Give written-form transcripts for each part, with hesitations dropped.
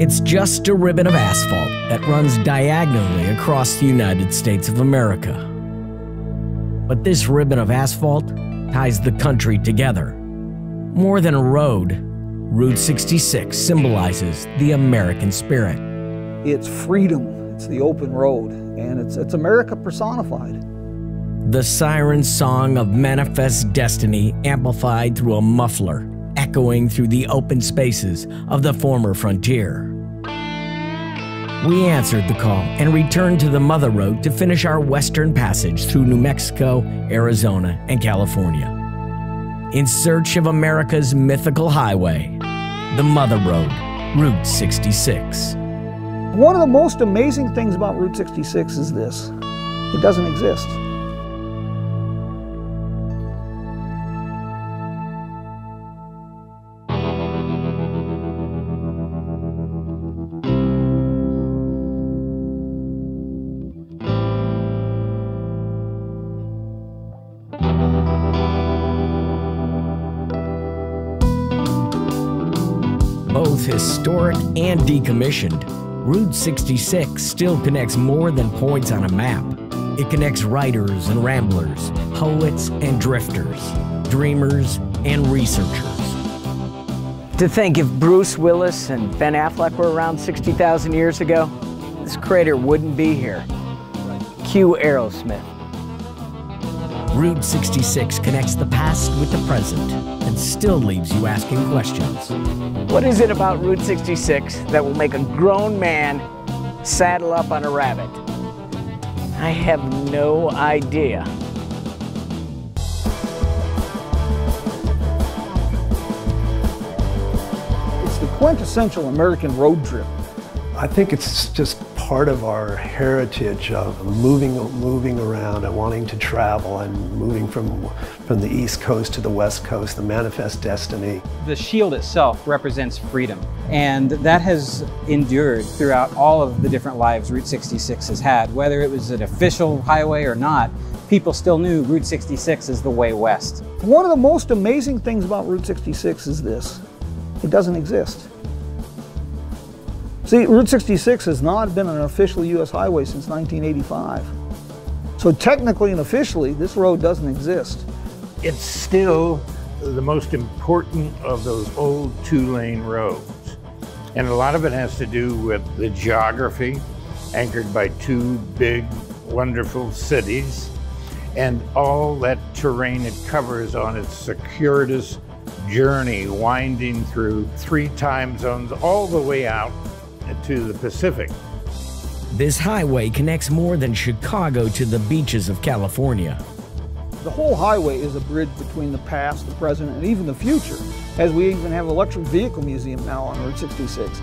It's just a ribbon of asphalt that runs diagonally across the United States of America. But this ribbon of asphalt ties the country together. More than a road, Route 66 symbolizes the American spirit. It's freedom, it's the open road, and it's America personified. The siren song of manifest destiny amplified through a muffler, echoing through the open spaces of the former frontier. We answered the call and returned to the Mother Road to finish our western passage through New Mexico, Arizona, and California. In search of America's mythical highway, the Mother Road, Route 66. One of the most amazing things about Route 66 is this: it doesn't exist. Both historic and decommissioned, Route 66 still connects more than points on a map. It connects writers and ramblers, poets and drifters, dreamers and researchers. To think if Bruce Willis and Ben Affleck were around 60,000 years ago, this crater wouldn't be here. Cue Aerosmith. Route 66 connects the past with the present and still leaves you asking questions. What is it about Route 66 that will make a grown man saddle up on a rabbit? I have no idea. It's the quintessential American road trip. I think it's just part of our heritage of moving around and wanting to travel and moving from the East Coast to the West Coast, the manifest destiny. The shield itself represents freedom, and that has endured throughout all of the different lives Route 66 has had. Whether it was an official highway or not, people still knew Route 66 is the way west. One of the most amazing things about Route 66 is this: it doesn't exist. See, Route 66 has not been an official U.S. highway since 1985. So technically and officially, this road doesn't exist. It's still the most important of those old two-lane roads. And a lot of it has to do with the geography, anchored by two big, wonderful cities, and all that terrain it covers on its circuitous journey, winding through 3 time zones all the way out to the Pacific. This highway connects more than Chicago to the beaches of California. The whole highway is a bridge between the past, the present, and even the future, as we even have an electric vehicle museum now on Route 66.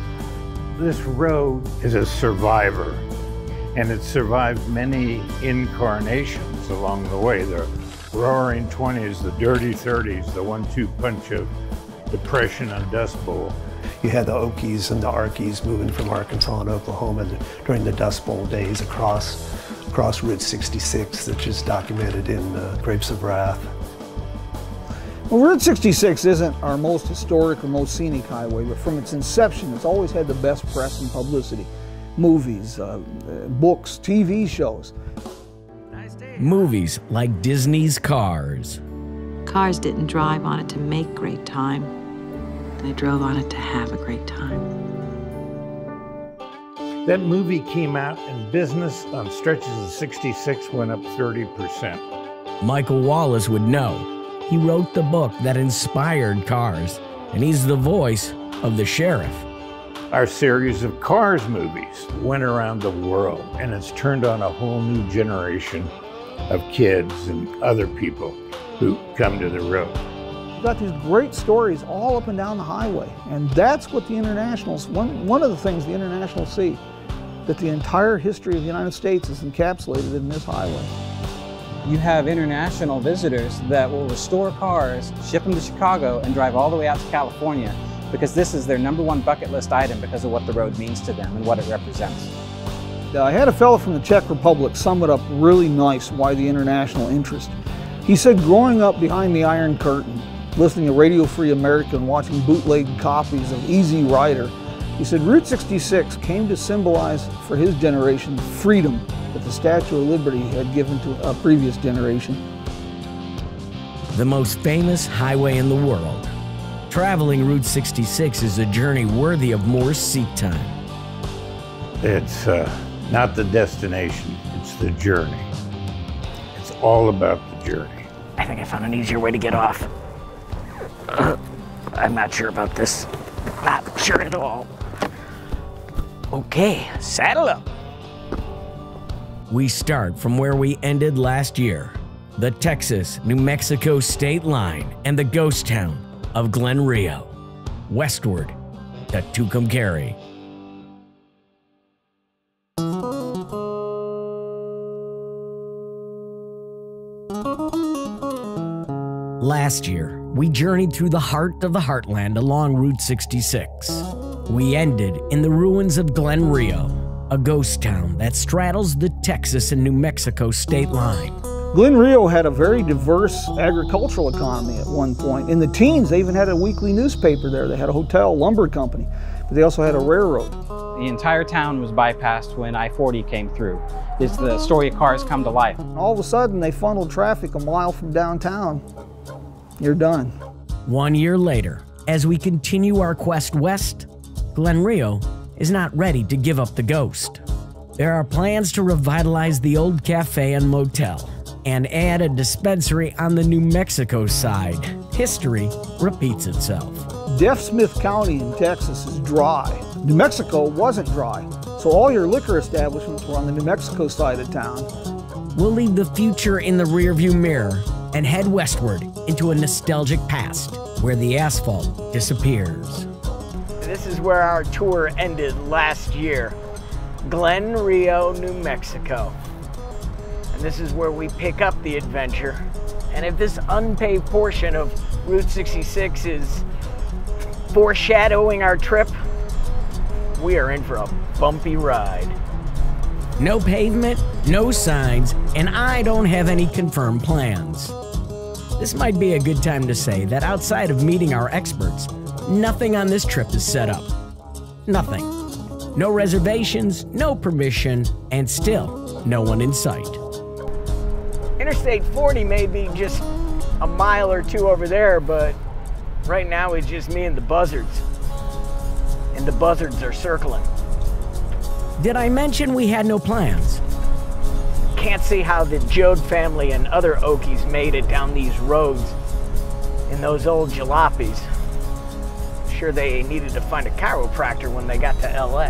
This road is a survivor, and it survived many incarnations along the way. The roaring 20s, the dirty 30s, the 1-2 punch of Depression and Dust Bowl. You had the Okies and the Arkies moving from Arkansas and Oklahoma during the Dust Bowl days across Route 66, which is documented in Grapes of Wrath. Well, Route 66 isn't our most historic or most scenic highway, but from its inception, it's always had the best press and publicity. Movies, books, TV shows. Movies like Disney's Cars. Cars didn't drive on it to make great time. They drove on it to have a great time. That movie came out and business on stretches of 66 went up 30%. Michael Wallace would know. He wrote the book that inspired Cars, and he's the voice of the sheriff. Our series of Cars movies went around the world, and it's turned on a whole new generation of kids and other people who come to the road. You've got these great stories all up and down the highway, and that's what the internationals, one of the things the internationals see, that the entire history of the United States is encapsulated in this highway. You have international visitors that will restore cars, ship them to Chicago, and drive all the way out to California because this is their #1 bucket list item because of what the road means to them and what it represents. I had a fellow from the Czech Republic sum it up really nice why the international interest. He said growing up behind the Iron Curtain, listening to Radio Free America and watching bootleg copies of Easy Rider, He said Route 66 came to symbolize for his generation freedom that the Statue of Liberty had given to a previous generation. The most famous highway in the world. Traveling Route 66 is a journey worthy of more seat time. It's not the destination, it's the journey. It's all about the journey. I think I found an easier way to get off. I'm not sure about this. Not sure at all. Okay, saddle up. We start from where we ended last year, the Texas-New Mexico state line and the ghost town of Glen Rio, westward to Tucumcari. Last year, we journeyed through the heart of the heartland along Route 66. We ended in the ruins of Glen Rio, a ghost town that straddles the Texas and New Mexico state line. Glen Rio had a very diverse agricultural economy at one point. In the teens, they even had a weekly newspaper there. They had a hotel, lumber company, but they also had a railroad. The entire town was bypassed when I-40 came through. It's the story of cars come to life. All of a sudden, they funneled traffic a mile from downtown. You're done. 1 year later, as we continue our quest west, Glen Rio is not ready to give up the ghost. There are plans to revitalize the old cafe and motel and add a dispensary on the New Mexico side. History repeats itself. Deaf Smith County in Texas is dry. New Mexico wasn't dry, so all your liquor establishments were on the New Mexico side of town. We'll leave the future in the rearview mirror and head westward into a nostalgic past where the asphalt disappears. This is where our tour ended last year, Glen Rio, New Mexico. And this is where we pick up the adventure. And if this unpaved portion of Route 66 is foreshadowing our trip, we are in for a bumpy ride. No pavement, no signs, and I don't have any confirmed plans. This might be a good time to say that outside of meeting our experts, nothing on this trip is set up. Nothing. No reservations, no permission, and still no one in sight. Interstate 40 may be just a mile or two over there, but right now it's just me and the buzzards. And the buzzards are circling. Did I mention we had no plans? Can't see how the Jode family and other Okies made it down these roads in those old jalopies. Sure they needed to find a chiropractor when they got to LA.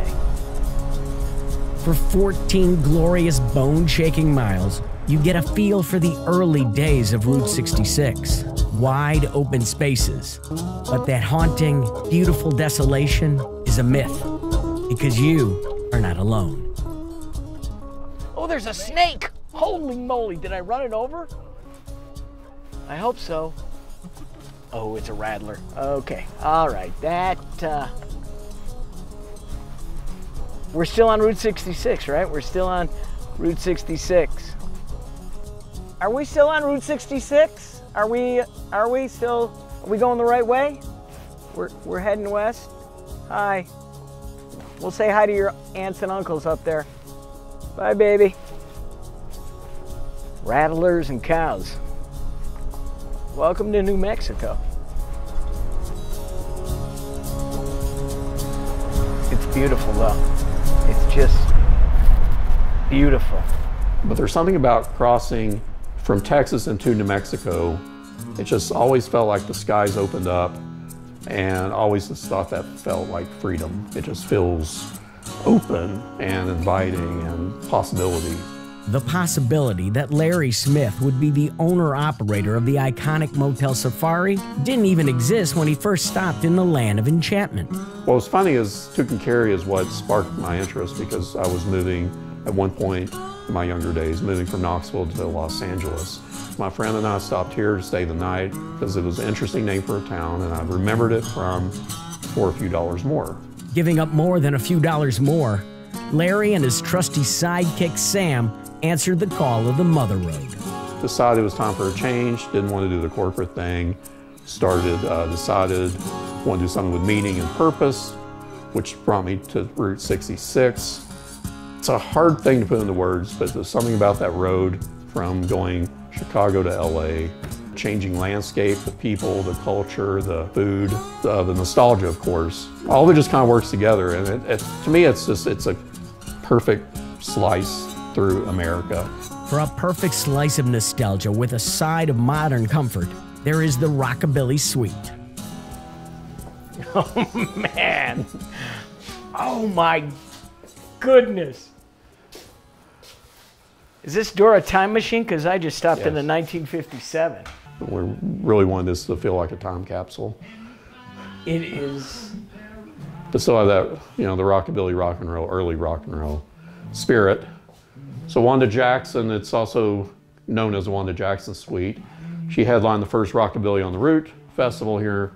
For 14 glorious bone-shaking miles, you get a feel for the early days of Route 66. Wide open spaces. But that haunting, beautiful desolation is a myth, because you are not alone. Oh, there's a snake! Holy moly, did I run it over? I hope so. Oh, it's a rattler. Okay, all right, we're still on Route 66, right? We're still on Route 66. Are we still on Route 66? Are we going the right way? We're heading west? Hi. We'll say hi to your aunts and uncles up there. Bye, baby. Rattlers and cows. Welcome to New Mexico. It's beautiful, though. It's just beautiful. But there's something about crossing from Texas into New Mexico. It just always felt like the skies opened up, and always just thought that felt like freedom. It just feels open and inviting and possibility. The possibility that Larry Smith would be the owner-operator of the iconic Motel Safari didn't even exist when he first stopped in the land of enchantment. What was funny is Tucumcari is what sparked my interest, because I was moving at one point in my younger days, moving from Knoxville to Los Angeles. My friend and I stopped here to stay the night because it was an interesting name for a town, and I remembered it for a few dollars more. Giving up more than a few dollars more, Larry and his trusty sidekick Sam answered the call of the Mother Road. Decided it was time for a change, didn't want to do the corporate thing. Decided, want to do something with meaning and purpose. which brought me to Route 66. It's a hard thing to put into words, but there's something about that road from going Chicago to LA, changing landscape, the people, the culture, the food, the nostalgia, of course. All of it just kind of works together, and to me, it's a perfect slice through America. For a perfect slice of nostalgia with a side of modern comfort, there is the Rockabilly Suite. Oh, man. Oh, my goodness. Is this door a time machine? Because I just stopped in the 1957. We really wanted this to feel like a time capsule. It is. But still have that, the rockabilly, rock and roll, early rock and roll spirit. So Wanda Jackson, it's also known as the Wanda Jackson Suite. She headlined the first Rockabilly on the Route festival here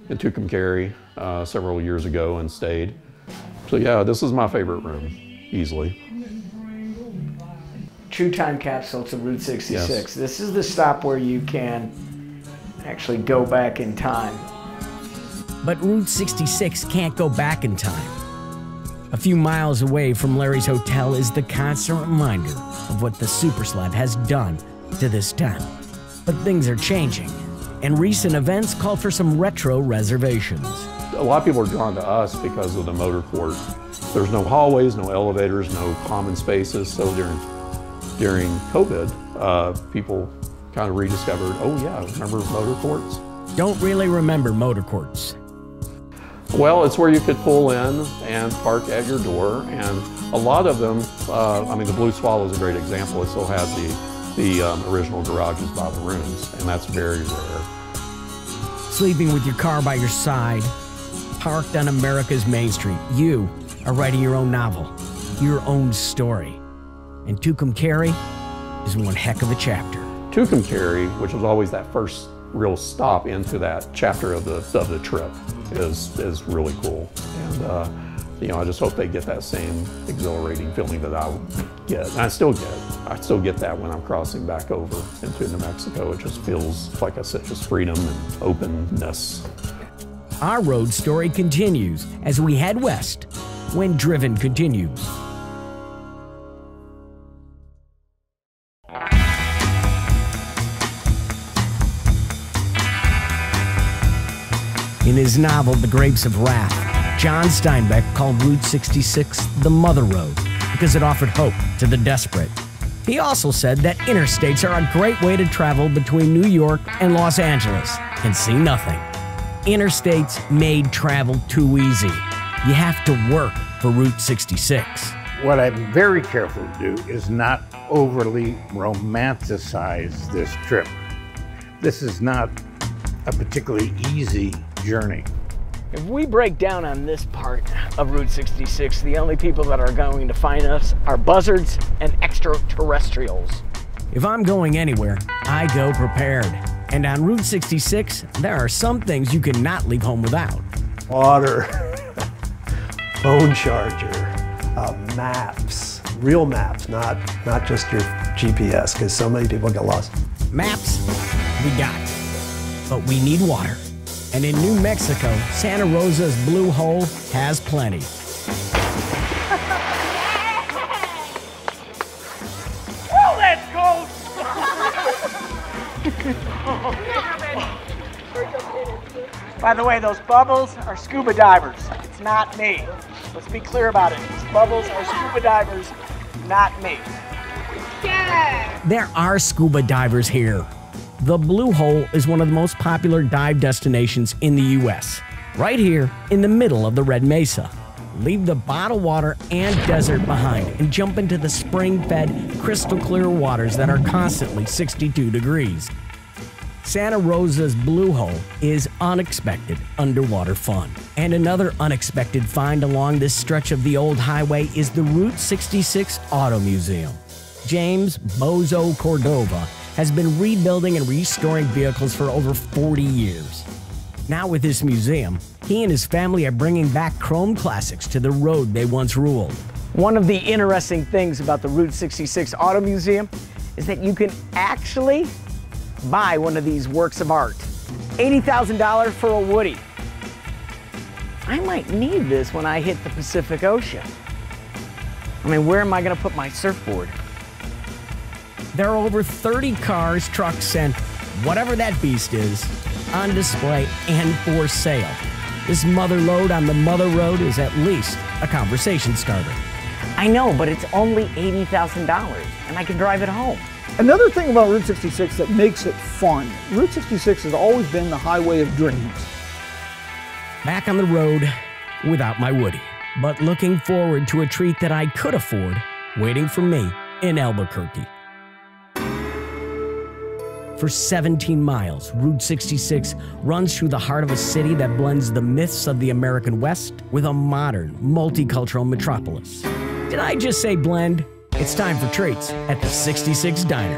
in Tucumcari several years ago and stayed. So yeah, this is my favorite room, easily. True time capsule to Route 66. Yes. This is the stop where you can actually go back in time. But Route 66 can't go back in time. A few miles away from Larry's Hotel is the constant reminder of what the Super Sled has done to this town. But things are changing, and recent events call for some retro reservations. A lot of people are drawn to us because of the motor court. There's no hallways, no elevators, no common spaces, so during COVID, people kind of rediscovered, oh yeah, remember motor courts? Don't really remember motor courts. Well, it's where you could pull in and park at your door, and a lot of them, the Blue Swallow is a great example. It still has the original garages by the rooms, and that's very rare. Sleeping with your car by your side, parked on America's Main Street, you are writing your own novel, your own story. And Tucumcari is one heck of a chapter. Tucumcari, which was always that first real stop into that chapter of the trip, is really cool. And I just hope they get that same exhilarating feeling that I get. And I still get that when I'm crossing back over into New Mexico. It just feels, like I said, just freedom and openness. Our road story continues as we head west when Driven continues. In his novel, The Grapes of Wrath, John Steinbeck called Route 66 the Mother Road because it offered hope to the desperate. He also said that interstates are a great way to travel between New York and Los Angeles and see nothing. Interstates made travel too easy. You have to work for Route 66. What I'm very careful to do is not overly romanticize this trip. This is not a particularly easy journey. If we break down on this part of Route 66, the only people that are going to find us are buzzards and extraterrestrials. If I'm going anywhere, I go prepared. And on Route 66, there are some things you cannot leave home without. Water, phone charger, maps, real maps, not just your GPS, because so many people get lost. Maps, we got. But we need water. And in New Mexico, Santa Rosa's Blue Hole has plenty. Oh, that's cold! By the way, those bubbles are scuba divers. It's not me. Let's be clear about it. These bubbles are scuba divers, not me. Yeah! There are scuba divers here. The Blue Hole is one of the most popular dive destinations in the U.S. Right here in the middle of the Red Mesa. Leave the bottled water and desert behind and jump into the spring-fed, crystal-clear waters that are constantly 62 degrees. Santa Rosa's Blue Hole is unexpected underwater fun. And another unexpected find along this stretch of the old highway is the Route 66 Auto Museum. James Bozo Cordova has been rebuilding and restoring vehicles for over 40 years. Now with this museum, he and his family are bringing back chrome classics to the road they once ruled. One of the interesting things about the Route 66 Auto Museum is that you can actually buy one of these works of art. $80,000 for a Woody. I might need this when I hit the Pacific Ocean. I mean, where am I gonna put my surfboard? There are over 30 cars, trucks, and whatever that beast is on display and for sale. This mother lode on the Mother Road is at least a conversation starter. I know, but it's only $80,000 and I can drive it home. Another thing about Route 66 that makes it fun, Route 66 has always been the highway of dreams. Back on the road without my Woody, but looking forward to a treat that I could afford waiting for me in Albuquerque. For 17 miles, Route 66 runs through the heart of a city that blends the myths of the American West with a modern, multicultural metropolis. Did I just say blend? It's time for treats at the 66 Diner.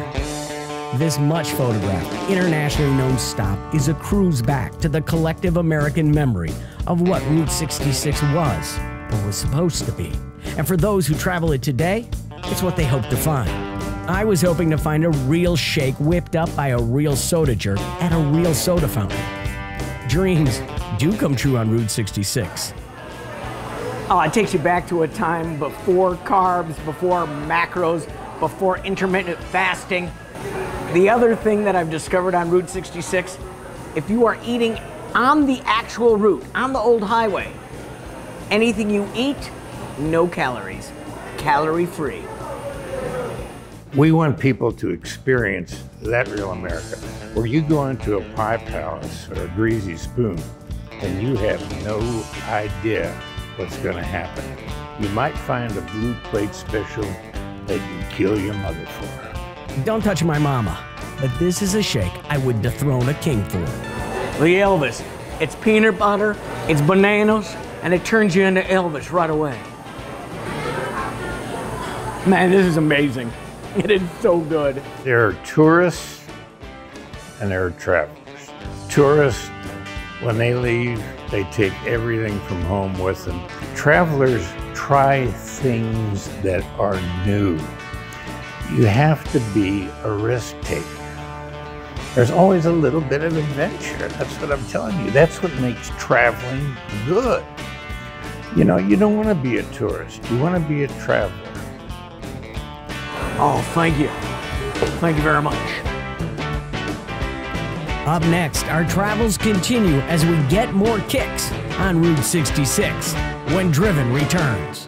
This much photographed, internationally known stop is a cruise back to the collective American memory of what Route 66 was or was supposed to be. And for those who travel it today, it's what they hope to find. I was hoping to find a real shake whipped up by a real soda jerk at a real soda fountain. Dreams do come true on Route 66. Oh, it takes you back to a time before carbs, before macros, before intermittent fasting. The other thing that I've discovered on Route 66, if you are eating on the actual route, on the old highway, anything you eat, no calories, calorie-free. We want people to experience that real America, where you go into a pie palace or a greasy spoon and you have no idea what's going to happen. You might find a blue plate special that you kill your mother for. Don't touch my mama, but this is a shake I would dethrone a king for. The Elvis, it's peanut butter, it's bananas, and it turns you into Elvis right away. Man, this is amazing. It is so good. There are tourists and there are travelers. Tourists, when they leave, they take everything from home with them. Travelers try things that are new. You have to be a risk taker. There's always a little bit of adventure. That's what I'm telling you. That's what makes traveling good. You know, you don't want to be a tourist. You want to be a traveler. Oh, thank you. Thank you very much. Up next, our travels continue as we get more kicks on Route 66 when Driven returns.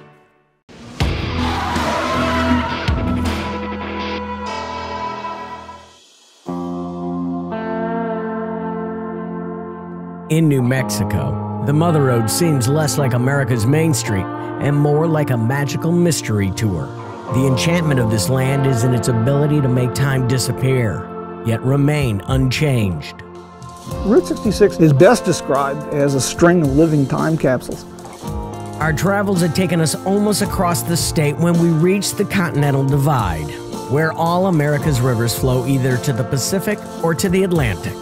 In New Mexico, the Mother Road seems less like America's Main Street and more like a magical mystery tour. The enchantment of this land is in its ability to make time disappear, yet remain unchanged. Route 66 is best described as a string of living time capsules. Our travels had taken us almost across the state when we reached the Continental Divide, where all America's rivers flow either to the Pacific or to the Atlantic.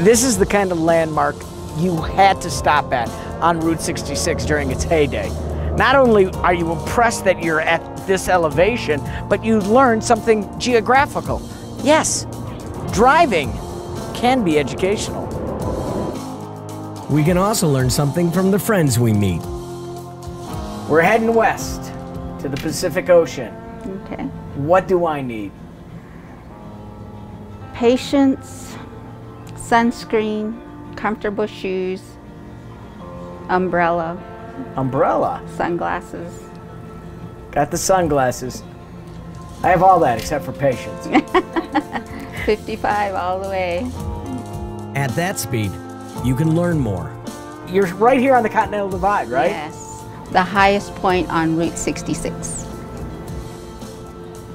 This is the kind of landmark you had to stop at on Route 66 during its heyday. Not only are you impressed that you're at this elevation, but you learn something geographical. Yes, driving can be educational. We can also learn something from the friends we meet. We're heading west to the Pacific Ocean. Okay. What do I need? Patience, sunscreen, comfortable shoes, umbrella, Umbrella. sunglasses. Got the sunglasses. I have all that except for patience. 55 all the way. At that speed, you can learn more. You're right here on the Continental Divide, right? Yes. The highest point on Route 66.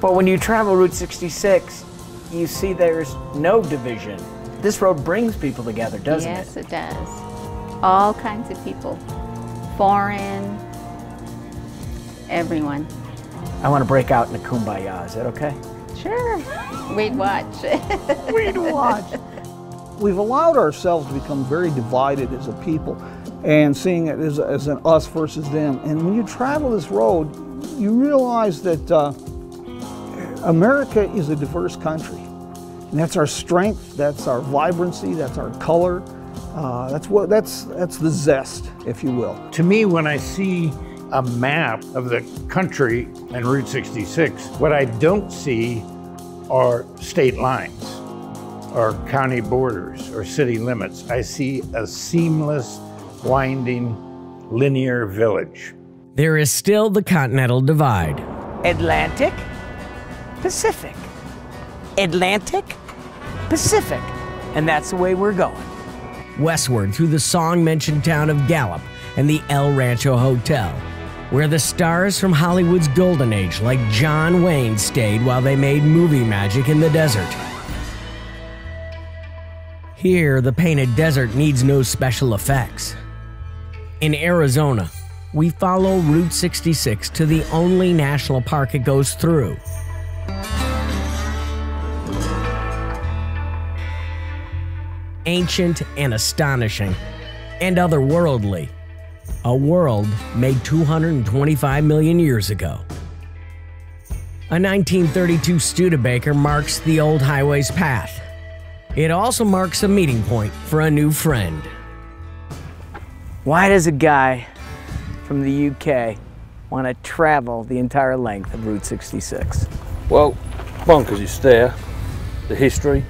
But when you travel Route 66, you see there's no division. This road brings people together, doesn't it? Yes, it does. All kinds of people. Foreign, everyone. I want to break out in a kumbaya. Is that okay? Sure. We'd watch. We'd watch. We've allowed ourselves to become very divided as a people and seeing it as an us versus them. And when you travel this road, you realize that America is a diverse country. And that's our strength, that's our vibrancy, that's our color. That's the zest, if you will. To me, when I see a map of the country and Route 66, what I don't see are state lines or county borders or city limits. I see a seamless, winding, linear village. There is still the Continental Divide. Atlantic, Pacific. Atlantic, Pacific. And that's the way we're going. Westward through the song-mentioned town of Gallup and the El Rancho Hotel, where the stars from Hollywood's golden age like John Wayne stayed while they made movie magic in the desert. Here, the painted desert needs no special effects. In Arizona, we follow Route 66 to the only national park it goes through. Ancient and astonishing, and otherworldly. A world made 225 million years ago. A 1932 Studebaker marks the old highway's path. It also marks a meeting point for a new friend. Why does a guy from the UK want to travel the entire length of Route 66? Well, one, because it's there, the history.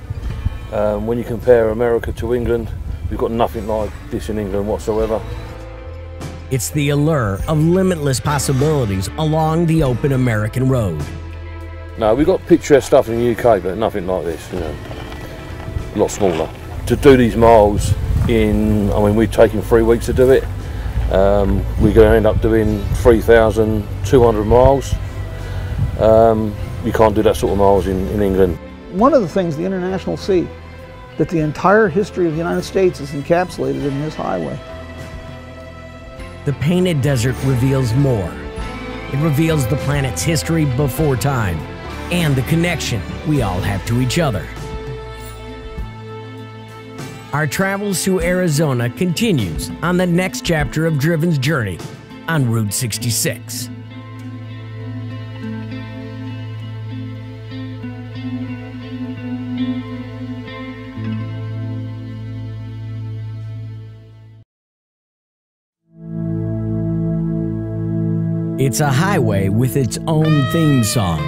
When you compare America to England, we've got nothing like this in England whatsoever. It's the allure of limitless possibilities along the open American road. No, we've got picturesque stuff in the UK, but nothing like this, you know. A lot smaller. To do these miles in, I mean, we've taken 3 weeks to do it. We're going to end up doing 3,200 miles. You can't do that sort of miles in England. One of the things the internationals see, that the entire history of the United States is encapsulated in this highway. The painted desert reveals more. It reveals the planet's history before time and the connection we all have to each other. Our travels through Arizona continues on the next chapter of Driven's journey on Route 66. It's a highway with its own theme song.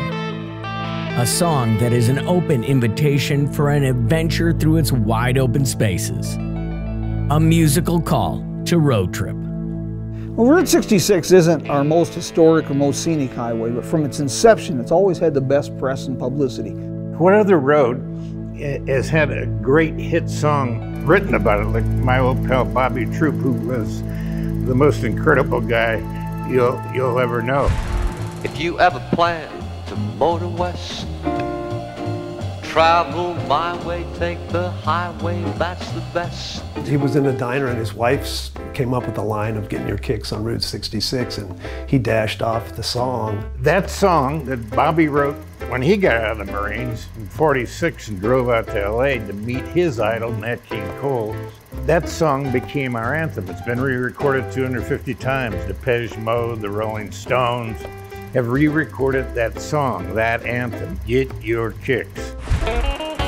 A song that is an open invitation for an adventure through its wide open spaces. A musical call to road trip. Well, Route 66 isn't our most historic or most scenic highway, but from its inception, it's always had the best press and publicity. What other road has had a great hit song written about it, like my old pal Bobby Troop, who was the most incredible guy you'll ever know. If you ever plan to motor west, travel my way, take the highway, that's the best. He was in a diner and his wife came up with the line of getting your kicks on Route 66, and he dashed off the song. That song that Bobby wrote when he got out of the Marines in '46 and drove out to LA to meet his idol, Nat King Cole, that song became our anthem. It's been re-recorded 250 times. Depeche Mode, the Rolling Stones have re-recorded that song, that anthem, Get Your Kicks.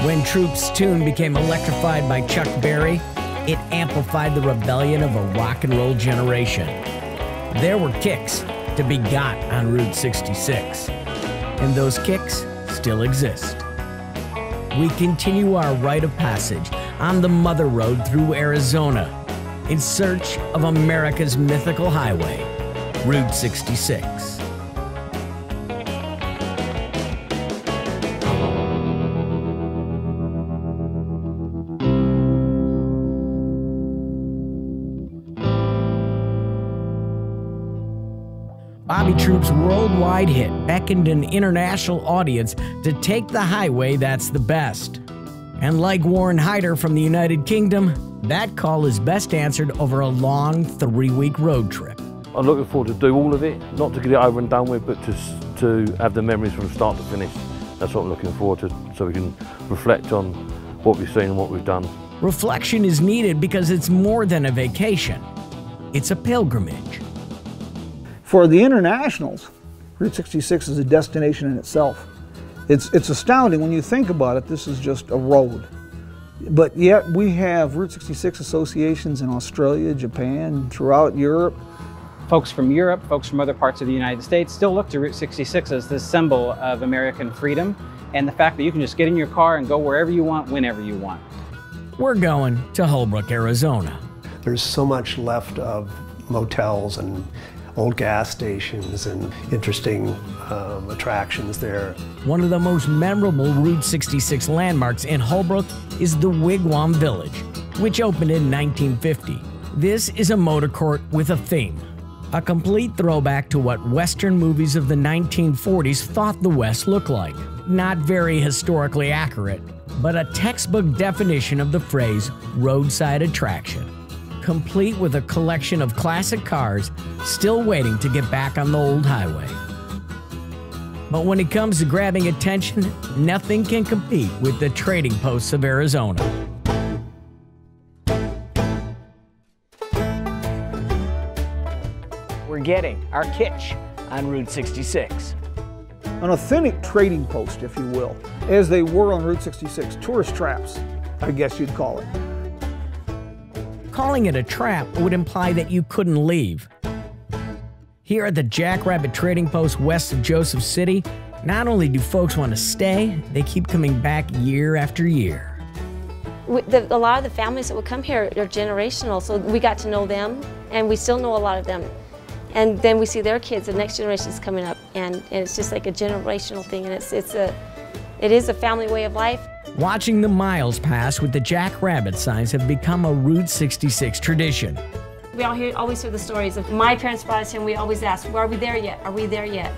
When Troop's tune became electrified by Chuck Berry, it amplified the rebellion of a rock and roll generation. There were kicks to be got on Route 66, and those kicks still exist. We continue our rite of passage on the Mother Road through Arizona in search of America's mythical highway, Route 66. Bobby Troop's worldwide hit beckoned an international audience to take the highway that's the best. And like Warren Hyder from the United Kingdom, that call is best answered over a long 3-week road trip. I'm looking forward to do all of it, not to get it over and done with, but to have the memories from start to finish. That's what I'm looking forward to, so we can reflect on what we've seen and what we've done. Reflection is needed because it's more than a vacation. It's a pilgrimage. For the internationals, Route 66 is a destination in itself. It's astounding when you think about it. This is just a road. But yet we have Route 66 associations in Australia, Japan, throughout Europe. Folks from Europe, folks from other parts of the United States still look to Route 66 as this symbol of American freedom and the fact that you can just get in your car and go wherever you want, whenever you want. We're going to Holbrook, Arizona. There's so much left of motels and old gas stations and interesting attractions there. One of the most memorable Route 66 landmarks in Holbrook is the Wigwam Village, which opened in 1950. This is a motor court with a theme, a complete throwback to what Western movies of the 1940s thought the West looked like. Not very historically accurate, but a textbook definition of the phrase roadside attraction, complete with a collection of classic cars still waiting to get back on the old highway. But when it comes to grabbing attention, nothing can compete with the trading posts of Arizona. We're getting our kitsch on Route 66. An authentic trading post, if you will, as they were on Route 66, tourist traps, I guess you'd call it. Calling it a trap would imply that you couldn't leave. Here at the Jackrabbit Trading Post west of Joseph City, not only do folks want to stay, they keep coming back year after year. A lot of the families that would come here are generational, so we got to know them, and we still know a lot of them. And then we see their kids, the next generation is coming up, and it's just like a generational thing, and it is a family way of life. Watching the miles pass with the Jackrabbit signs have become a Route 66 tradition. We always hear the stories of my parents brought us here, and we always ask, well, are we there yet? Are we there yet?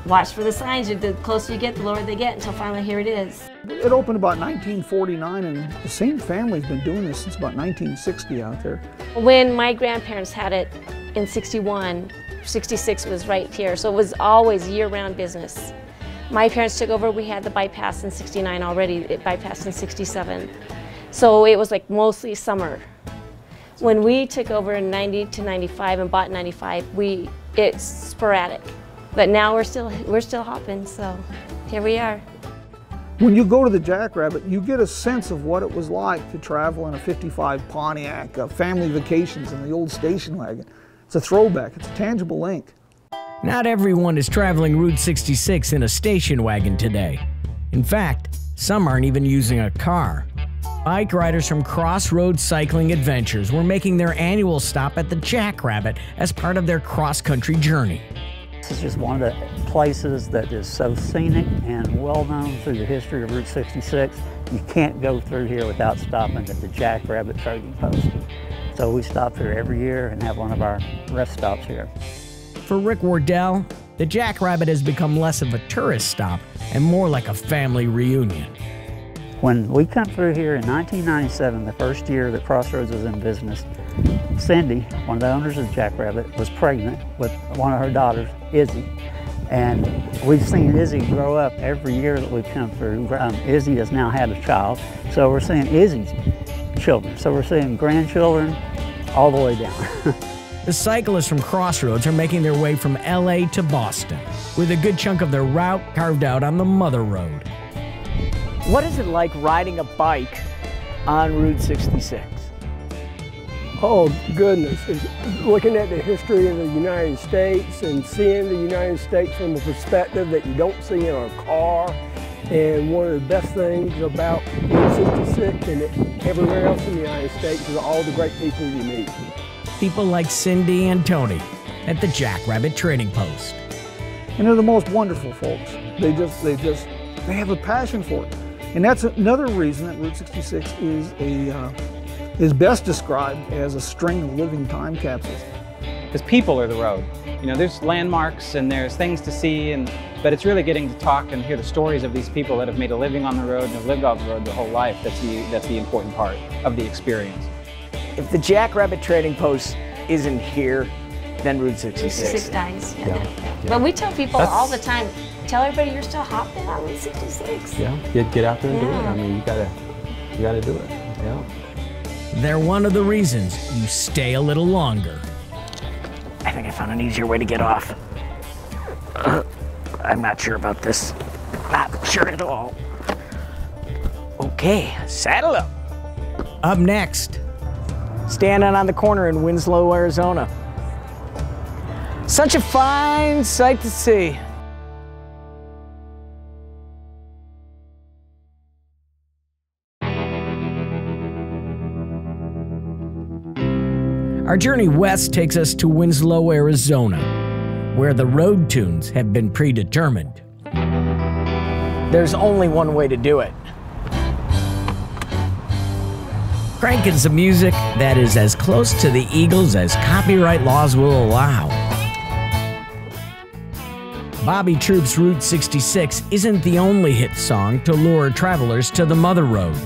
Watch for the signs. The closer you get, the lower they get, until finally here it is. It opened about 1949, and the same family's been doing this since about 1960 out there. When my grandparents had it in 61, 66 was right here, so it was always year-round business. My parents took over, we had the bypass in 69 already, it bypassed in 67. So it was like mostly summer. When we took over in 90 to 95 and bought in 95, it's sporadic. But now we're still hopping, so here we are. When you go to the Jackrabbit, you get a sense of what it was like to travel in a 55 Pontiac, family vacations in the old station wagon. It's a throwback, it's a tangible link. Not everyone is traveling Route 66 in a station wagon today. In fact, some aren't even using a car. Bike riders from Crossroads Cycling Adventures were making their annual stop at the Jackrabbit as part of their cross-country journey. This is just one of the places that is so scenic and well known through the history of Route 66. You can't go through here without stopping at the Jackrabbit Trading Post. So we stop here every year and have one of our rest stops here. For Rick Wardell, the Jackrabbit has become less of a tourist stop and more like a family reunion. When we come through here in 1997, the first year that Crossroads was in business, Cindy, one of the owners of Jackrabbit, was pregnant with one of her daughters, Izzy. And we've seen Izzy grow up every year that we've come through. Izzy has now had a child, so we're seeing Izzy's children. So we're seeing grandchildren all the way down. The cyclists from Crossroads are making their way from LA to Boston, with a good chunk of their route carved out on the Mother Road. What is it like riding a bike on Route 66? Oh goodness, looking at the history of the United States and seeing the United States from a perspective that you don't see in a car. And one of the best things about Route 66 and everywhere else in the United States is all the great people you meet. People like Cindy and Tony at the Jackrabbit Trading Post. And they're the most wonderful folks. They have a passion for it. And that's another reason that Route 66 is best described as a string of living time capsules. Because people are the road. You know, there's landmarks and there's things to see, but it's really getting to talk and hear the stories of these people that have made a living on the road and have lived on the road their whole life. That's the important part of the experience. If the Jackrabbit Trading Post isn't here, then Route 66. 66 dies. Yeah. But we tell people all the time, tell everybody you're still hopping on Route 66. Yeah, get out there and do it. I mean, you gotta do it. Yeah. They're one of the reasons you stay a little longer. I think I found an easier way to get off. I'm not sure about this. Not sure at all. Okay, saddle up. Up next, standing on the corner in Winslow, Arizona. Such a fine sight to see. Our journey west takes us to Winslow, Arizona, where the road tunes have been predetermined. There's only one way to do it. Cranking some music that is as close to the Eagles as copyright laws will allow. Bobby Troupe's Route 66 isn't the only hit song to lure travelers to the Mother Road.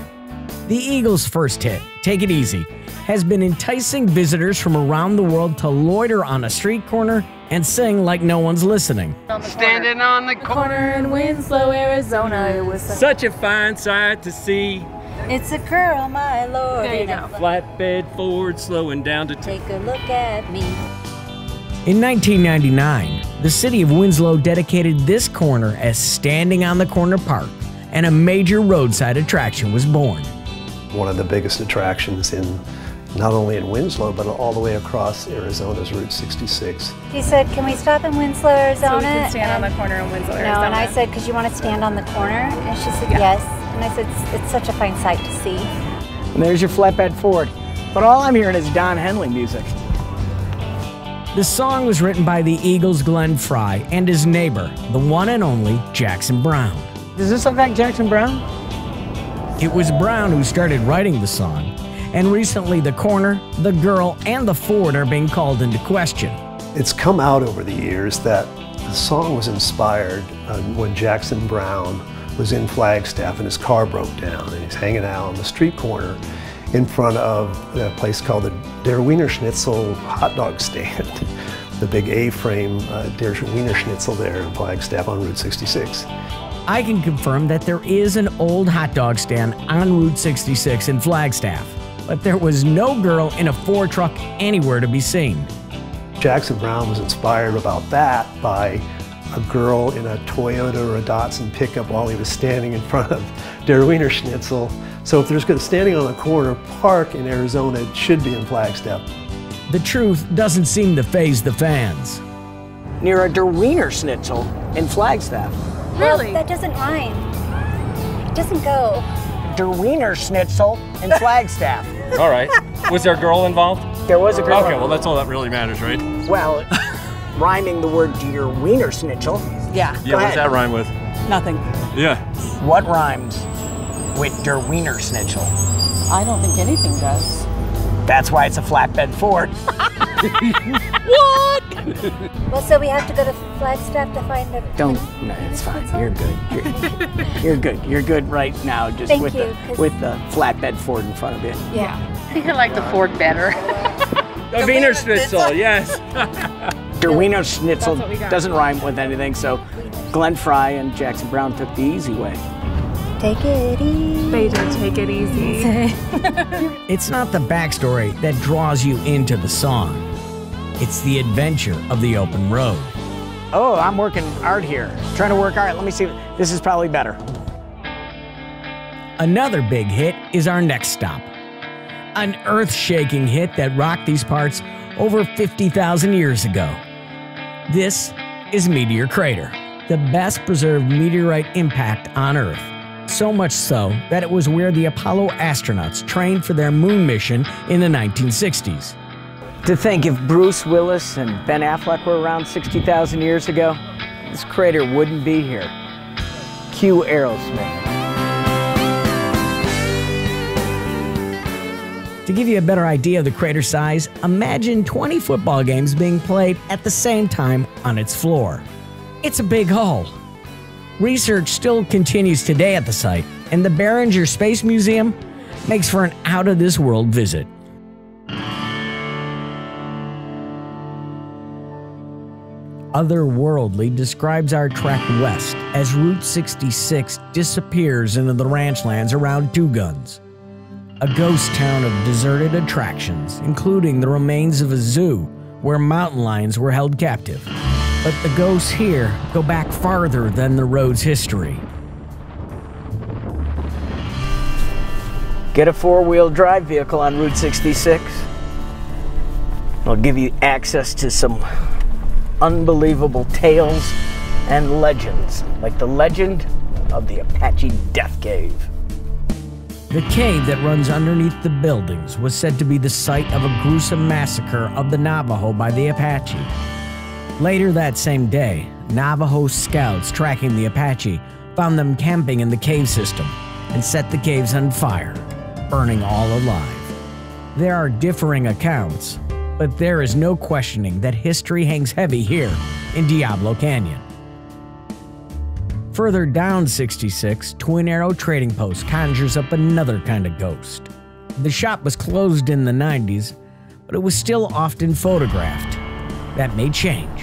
The Eagles' first hit, Take It Easy, has been enticing visitors from around the world to loiter on a street corner and sing like no one's listening. Standing on the corner in Winslow, Arizona, it was such a fine sight to see. It's a girl, my lord. There you go. Flatbed Ford slowing down to take a look at me. In 1999, the city of Winslow dedicated this corner as Standing on the Corner Park, and a major roadside attraction was born. One of the biggest attractions in not only in Winslow, but all the way across Arizona's Route 66. He said, can we stop in Winslow, Arizona? So we can stand on the corner in Winslow, Arizona. No, and I said, because you want to stand on the corner? And she said, yes. And I said, it's such a fine sight to see. And there's your flatbed Ford. But all I'm hearing is Don Henley music. The song was written by the Eagles' Glenn Fry and his neighbor, the one and only Jackson Brown. Does this look like Jackson Brown? It was Brown who started writing the song, and recently the corner, the girl, and the Ford are being called into question. It's come out over the years that the song was inspired when Jackson Brown was in Flagstaff and his car broke down, and he's hanging out on the street corner in front of a place called the Der Wiener Schnitzel hot dog stand, the big A-frame Der Wiener Schnitzel there in Flagstaff on Route 66. I can confirm that there is an old hot dog stand on Route 66 in Flagstaff, but there was no girl in a Ford truck anywhere to be seen. Jackson Brown was inspired about that by a girl in a Toyota or a Datsun pickup while he was standing in front of Der Wiener Schnitzel. So if there's standing on a corner park in Arizona, it should be in Flagstaff. The truth doesn't seem to faze the fans. Near a Der Wiener Schnitzel in Flagstaff. Really? That doesn't rhyme. It doesn't go. Der Wiener Schnitzel in Flagstaff. All right. Was there a girl involved? There was a girl. Okay, well that's all that really matters, right? Well, rhyming the word Der Wiener Schnitzel. Yeah, what does that rhyme with? Nothing. Yeah. What rhymes with Der Wiener Schnitzel? I don't think anything does. That's why it's a flatbed Ford. What? Well, so we have to go to Flagstaff to find it. No, it's fine. You're good. You're good. You're good right now, just Thank with you, the flatbed Ford in front of it. Yeah. I think I like the Ford better. The Wiener Schnitzel, yes. Der Wiener Schnitzel That's what we got. doesn't rhyme with anything, so Glenn Fry and Jackson Brown took the easy way. Take it easy. They did take it easy. It's not the backstory that draws you into the song. It's the adventure of the open road. Oh, I'm working hard here. Trying to work hard. Let me see. This is probably better. Another big hit is our next stop. An earth-shaking hit that rocked these parts over 50,000 years ago. This is Meteor Crater, the best preserved meteorite impact on Earth. So much so that it was where the Apollo astronauts trained for their moon mission in the 1960s. To think if Bruce Willis and Ben Affleck were around 60,000 years ago, this crater wouldn't be here. Cue Aerosmith. To give you a better idea of the crater size, imagine 20 football games being played at the same time on its floor. It's a big hole. Research still continues today at the site, and the Barringer Space Museum makes for an out-of-this-world visit. Otherworldly describes our trek west as Route 66 disappears into the ranch lands around Two Guns. A ghost town of deserted attractions, including the remains of a zoo where mountain lions were held captive. But the ghosts here go back farther than the road's history. Get a four-wheel drive vehicle on Route 66. It'll give you access to some unbelievable tales and legends, like the legend of the Apache Death Cave. The cave that runs underneath the buildings was said to be the site of a gruesome massacre of the Navajo by the Apache. Later that same day, Navajo scouts tracking the Apache found them camping in the cave system and set the caves on fire, burning all alive. There are differing accounts, but there is no questioning that history hangs heavy here in Diablo Canyon. Further down 66, Twin Arrow Trading Post conjures up another kind of ghost. The shop was closed in the 90s, but it was still often photographed. That may change.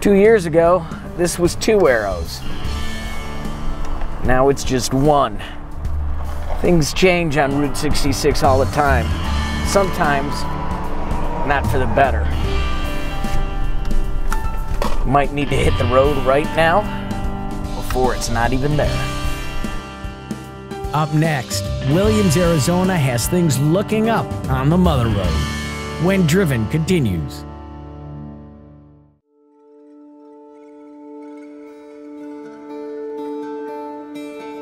2 years ago, this was 2 arrows. Now it's just 1. Things change on Route 66 all the time. Sometimes, not for the better. Might need to hit the road right now before it's not even there. Up next, Williams, Arizona has things looking up on the Mother Road. When Driven continues.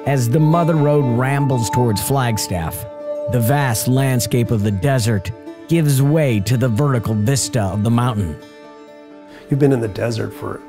As the Mother Road rambles towards Flagstaff, the vast landscape of the desert gives way to the vertical vista of the mountain. You've been in the desert for,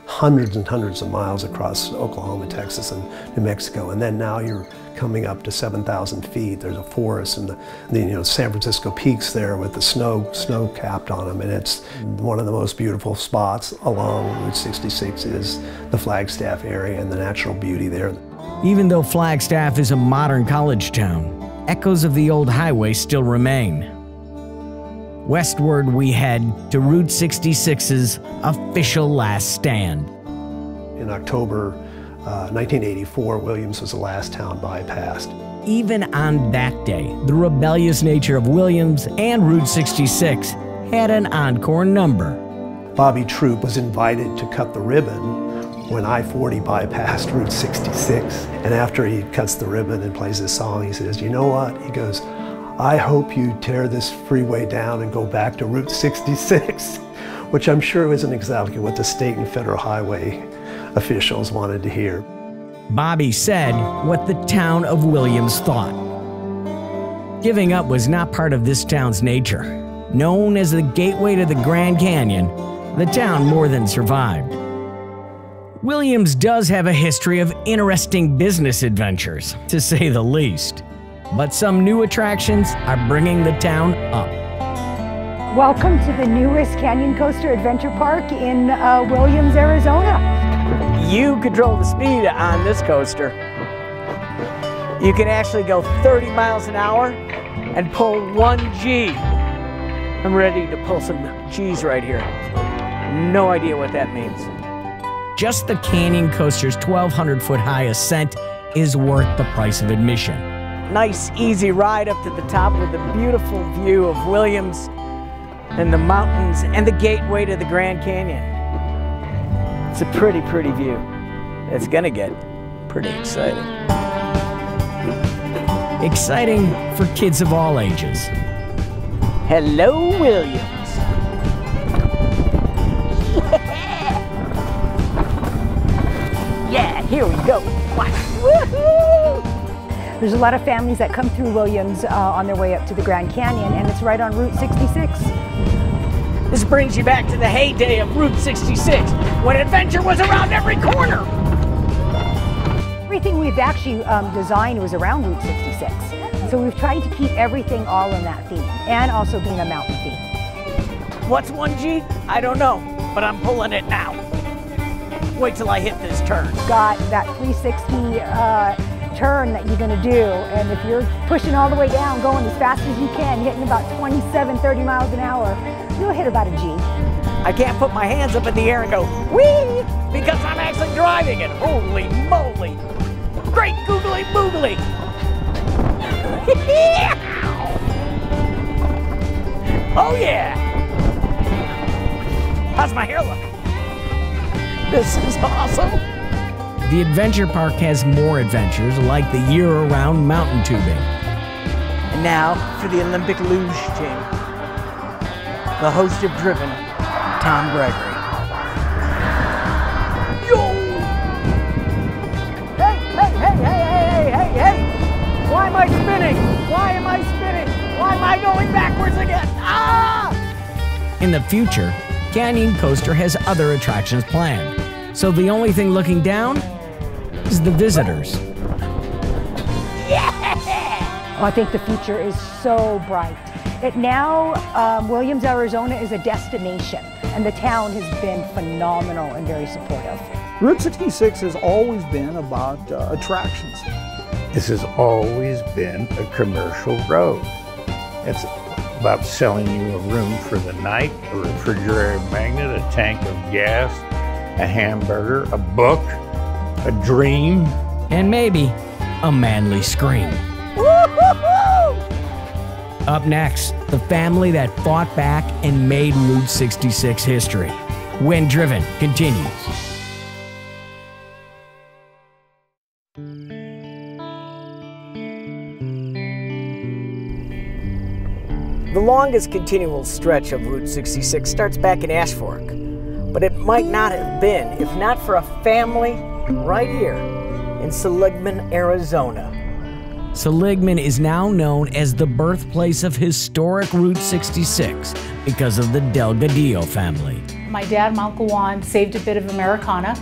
hundreds and hundreds of miles across Oklahoma, Texas, and New Mexico, and then now you're coming up to 7,000 feet. There's a forest and the San Francisco peaks there with the snow capped on them, and it's one of the most beautiful spots along Route 66 is the Flagstaff area and the natural beauty there. Even though Flagstaff is a modern college town, echoes of the old highway still remain. Westward we head to Route 66's official last stand. In October 1984, Williams was the last town bypassed. Even on that day, the rebellious nature of Williams and Route 66 had an encore number. Bobby Troop was invited to cut the ribbon when I-40 bypassed Route 66. And after he cuts the ribbon and plays this song, he says, "You know what?" He goes, "I hope you tear this freeway down and go back to Route 66, which I'm sure isn't exactly what the state and federal highway officials wanted to hear. Bobby said what the town of Williams thought. Giving up was not part of this town's nature. Known as the gateway to the Grand Canyon, the town more than survived. Williams does have a history of interesting business adventures, to say the least. But some new attractions are bringing the town up. Welcome to the newest Canyon Coaster Adventure Park in Williams, Arizona. You control the speed on this coaster. You can actually go 30 miles an hour and pull 1 G. I'm ready to pull some G's right here. No idea what that means. Just the Canyon Coaster's 1,200-foot high ascent is worth the price of admission. Nice, easy ride up to the top with a beautiful view of Williams and the mountains and the gateway to the Grand Canyon. It's a pretty, pretty view. It's gonna get pretty exciting. Exciting for kids of all ages. Hello, Williams. Yeah, here we go. Woohoo! There's a lot of families that come through Williams on their way up to the Grand Canyon, and it's right on Route 66. This brings you back to the heyday of Route 66, when adventure was around every corner. Everything we've actually designed was around Route 66. So we've tried to keep everything all in that theme, and also being a mountain theme. What's 1 G? I don't know, but I'm pulling it now. Wait till I hit this turn. Got that 360 turn that you're gonna do, and if you're pushing all the way down, going as fast as you can, hitting about 27, 30 miles an hour, you'll hit about a G. I can't put my hands up in the air and go, whee, because I'm actually driving it. Holy moly. Great googly boogly. Oh yeah. How's my hair look? This is awesome. the adventure park has more adventures like the year-round mountain tubing. And now for the Olympic luge team. The host of Driven, Tom Gregory. Hey! Why am I spinning? Why am I spinning? Why am I going backwards again? Ah! In the future, Canyon Coaster has other attractions planned, so the only thing looking down is the visitors. Oh, I think the future is so bright. Williams, Arizona is a destination, and the town has been phenomenal and very supportive. Route 66 has always been about attractions. This has always been a commercial road. It's about selling you a room for the night, a refrigerator magnet, a tank of gas, a hamburger, a book, a dream, and maybe a manly scream. Up next, the family that fought back and made Route 66 history. When Driven continues. The longest continual stretch of Route 66 starts back in Ash Fork, but it might not have been if not for a family right here in Seligman, Arizona. Seligman is now known as the birthplace of historic Route 66 because of the Delgadillo family. My dad, my Uncle Juan, saved a bit of Americana.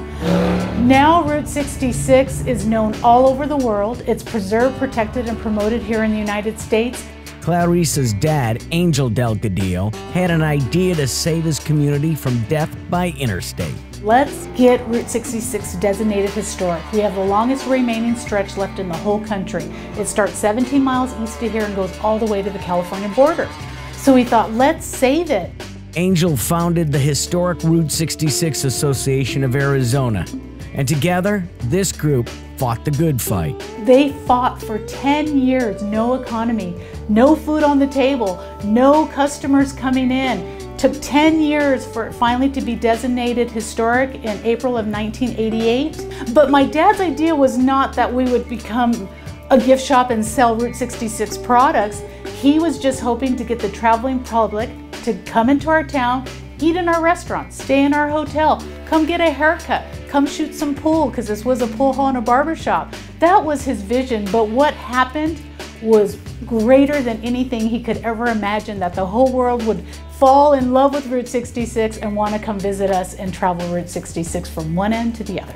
Now Route 66 is known all over the world. It's preserved, protected, and promoted here in the United States. Clarice's dad, Angel Delgadillo, had an idea to save his community from death by interstate. Let's get Route 66 designated historic. We have the longest remaining stretch left in the whole country. It starts 17 miles east of here and goes all the way to the California border. So we thought, let's save it. Angel founded the historic Route 66 Association of Arizona, and together, this group fought the good fight. They fought for 10 years, no economy, no food on the table, no customers coming in. Took 10 years for it finally to be designated historic in April of 1988. But my dad's idea was not that we would become a gift shop and sell Route 66 products. He was just hoping to get the traveling public to come into our town, eat in our restaurants, stay in our hotel, come get a haircut, come shoot some pool, because this was a pool hall and a barber shop. That was his vision, but what happened was greater than anything he could ever imagine, that the whole world would fall in love with Route 66 and want to come visit us and travel Route 66 from one end to the other.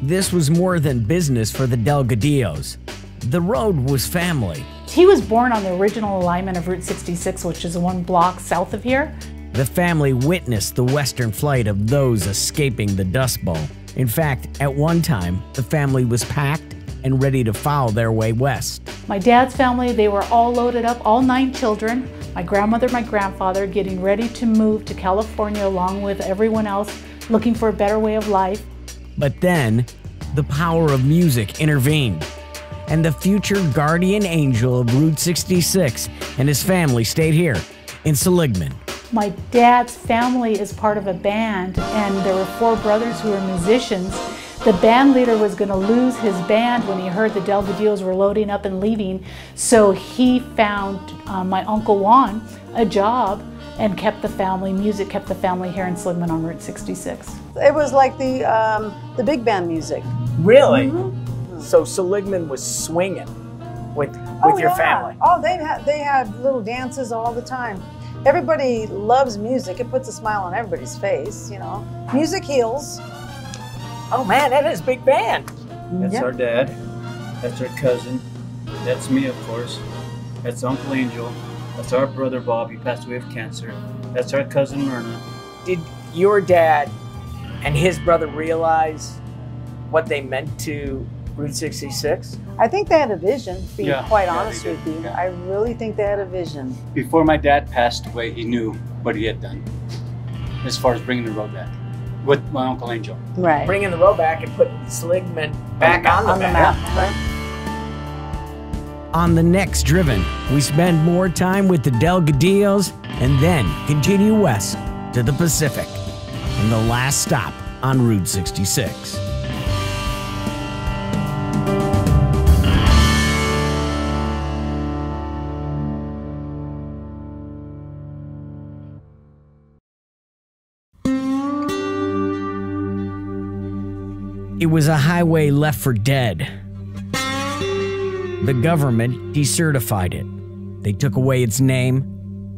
This was more than business for the Delgadillos. The road was family. He was born on the original alignment of Route 66, which is 1 block south of here. The family witnessed the western flight of those escaping the Dust Bowl. In fact, at one time, the family was packed and ready to follow their way west. My dad's family, they were all loaded up, all 9 children. My grandmother, my grandfather, getting ready to move to California along with everyone else, looking for a better way of life. But then, the power of music intervened, and the future guardian angel of Route 66 and his family stayed here in Seligman. My dad's family is part of a band, and there were 4 brothers who were musicians. The band leader was going to lose his band when he heard the Delgadillos were loading up and leaving, so he found my Uncle Juan a job and kept the family, music kept the family here in Seligman on Route 66. It was like the big band music. Really? So Seligman was swinging with your family? Oh, they had little dances all the time. Everybody loves music. It puts a smile on everybody's face, you know. Music heals. Oh man, that is big band. That's our dad. That's our cousin. That's me, of course. That's Uncle Angel. That's our brother Bob. He passed away of cancer. That's our cousin Myrna. Did your dad and his brother realize what they meant to Route 66? I think they had a vision, being quite yeah, honest with you. I really think they had a vision. Before my dad passed away, he knew what he had done as far as bringing the road back with my Uncle Angel. Right. Bringing the road back and putting Seligman back on the map. Right. On the next Driven, we spend more time with the Delgadillos and then continue west to the Pacific and the last stop on Route 66. It was a highway left for dead. The government decertified it. They took away its name,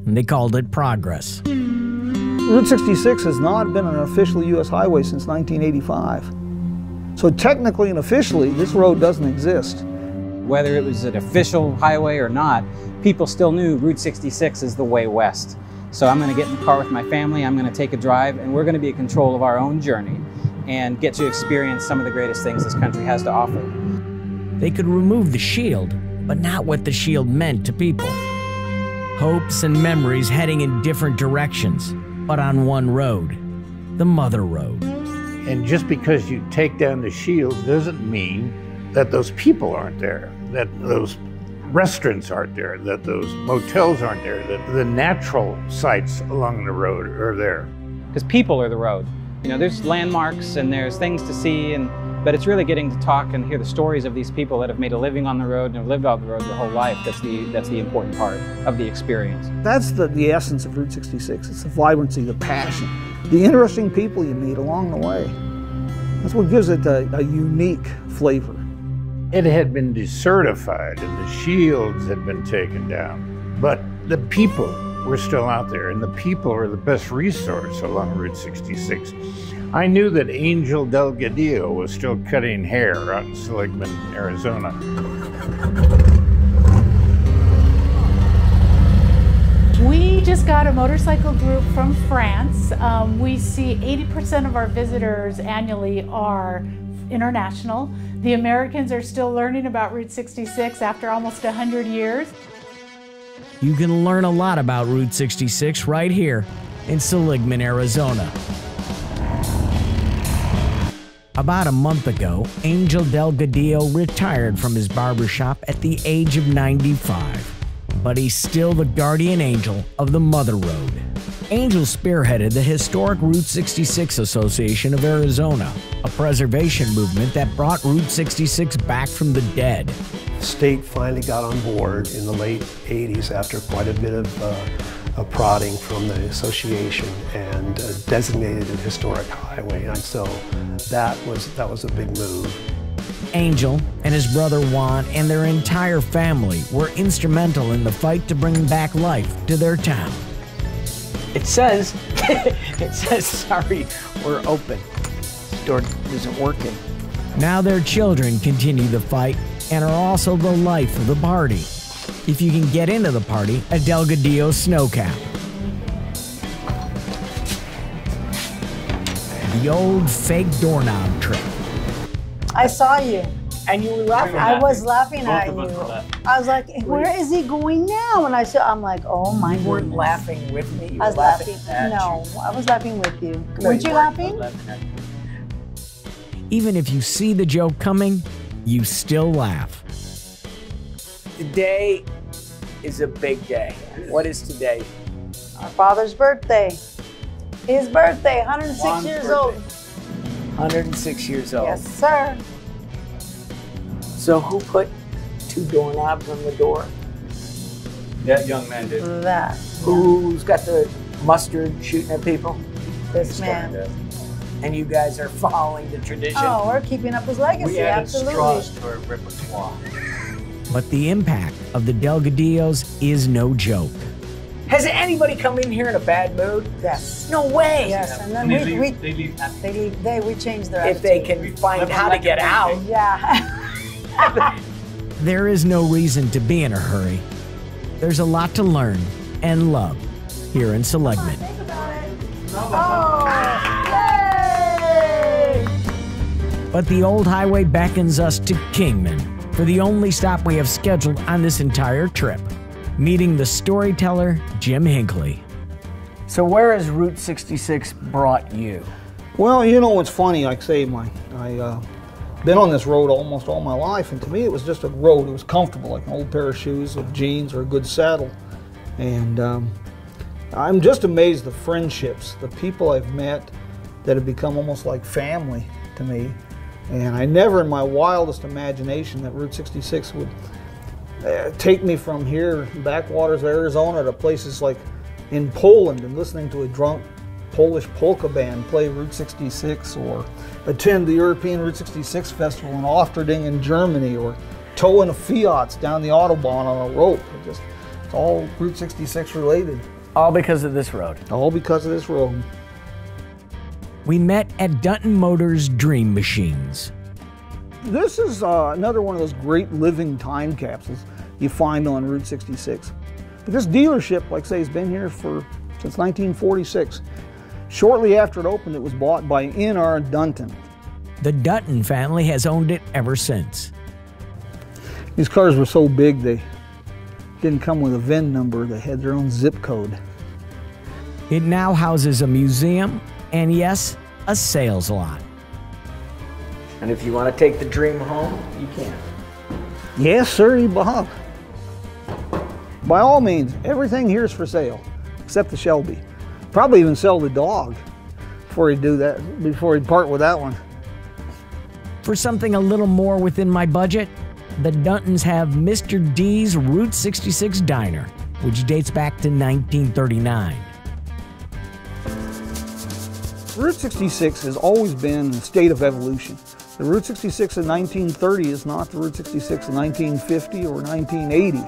and they called it Progress. Route 66 has not been an official U.S. highway since 1985. So technically and officially, this road doesn't exist. Whether it was an official highway or not, people still knew Route 66 is the way west. So I'm going to get in the car with my family, I'm going to take a drive, and we're going to be in control of our own journey and get to experience some of the greatest things this country has to offer. They could remove the shield, but not what the shield meant to people. Hopes and memories heading in different directions, but on one road, the Mother Road. And just because you take down the shield doesn't mean that those people aren't there, that those restaurants aren't there, that those motels aren't there, that the natural sites along the road are there. Because people are the road. You know, there's landmarks and there's things to see, but it's really getting to talk and hear the stories of these people that have made a living on the road and have lived on the road their whole life. That's the important part of the experience. That's the essence of Route 66. It's the vibrancy, the passion, the interesting people you meet along the way. That's what gives it a unique flavor. It had been decertified and the shields had been taken down, but the people were still out there, and the people are the best resource along Route 66. I knew that Angel Delgadillo was still cutting hair out in Seligman, Arizona. We just got a motorcycle group from France. We see 80% of our visitors annually are international. The Americans are still learning about Route 66 after almost 100 years. You can learn a lot about Route 66 right here in Seligman, Arizona. About a month ago, Angel Delgadillo retired from his barbershop at the age of 95. But he's still the guardian angel of the Mother Road. Angel spearheaded the historic Route 66 Association of Arizona, a preservation movement that brought Route 66 back from the dead. The state finally got on board in the late 80s after quite a bit of prodding from the association and designated an historic highway. And so that was a big move. Angel and his brother Juan and their entire family were instrumental in the fight to bring back life to their town. It says, sorry, we're open. The door isn't working. Now their children continue the fight and are also the life of the party. If you can get into the party, a Delgadillo snow cap. The old fake doorknob trick. I saw you. And you were laughing. I was laughing at you. Laughing. I was like, where is he going now? And I'm like, oh my goodness. You weren't laughing with me. You I was were laughing. No, I was laughing with you. No, Weren't you laughing? Even if you see the joke coming, you still laugh. Today is a big day. What is today? Our father's birthday. His birthday, 106 years old. 106 years old. Yes, sir. So who put 2 doorknobs on the door? That young man did. That. Who's got the mustard shooting at people? This man. And you guys are following the tradition. Oh, we're keeping up his legacy, We added absolutely. straws to our repertoire. But the impact of the Delgadillos is no joke. Has anybody come in here in a bad mood? Yes. No way. Yes, and then They we leave happy. we change their If they can find how to get out. Yeah. There is no reason to be in a hurry. There's a lot to learn and love here in Seligman. Oh, yay! But the old highway beckons us to Kingman for the only stop we have scheduled on this entire trip, meeting the storyteller Jim Hinckley. So where has Route 66 brought you? Well, you know what's funny, like say, I been on this road almost all my life, and to me it was just a road. It was comfortable, like an old pair of shoes, of jeans, or a good saddle. And I'm just amazed the friendships, the people I've met that have become almost like family to me. And I never in my wildest imagination that Route 66 would take me from here, backwaters of Arizona, to places like in Poland and listening to a drunk Polish polka band play Route 66, or attend the European Route 66 Festival in Ofterding, Germany, or towing a Fiat's down the Autobahn on a rope. It's all Route 66 related. All because of this road. All because of this road. We met at Dutton Motors Dream Machines. This is another one of those great living time capsules you find on Route 66. But this dealership, like I say, has been here since 1946. Shortly after it opened, it was bought by N.R. Dunton. The Dutton family has owned it ever since. These cars were so big they didn't come with a VIN number, they had their own zip code. It now houses a museum and, yes, a sales lot. And if you want to take the dream home, you can. Yes, sir, Bob. By all means, everything here is for sale, except the Shelby. Probably even sell the dog before he'd do that, before he'd part with that one. For something a little more within my budget, the Duntons have Mr. D's Route 66 Diner, which dates back to 1939. Route 66 has always been in a state of evolution. The Route 66 of 1930 is not the Route 66 of 1950 or 1980.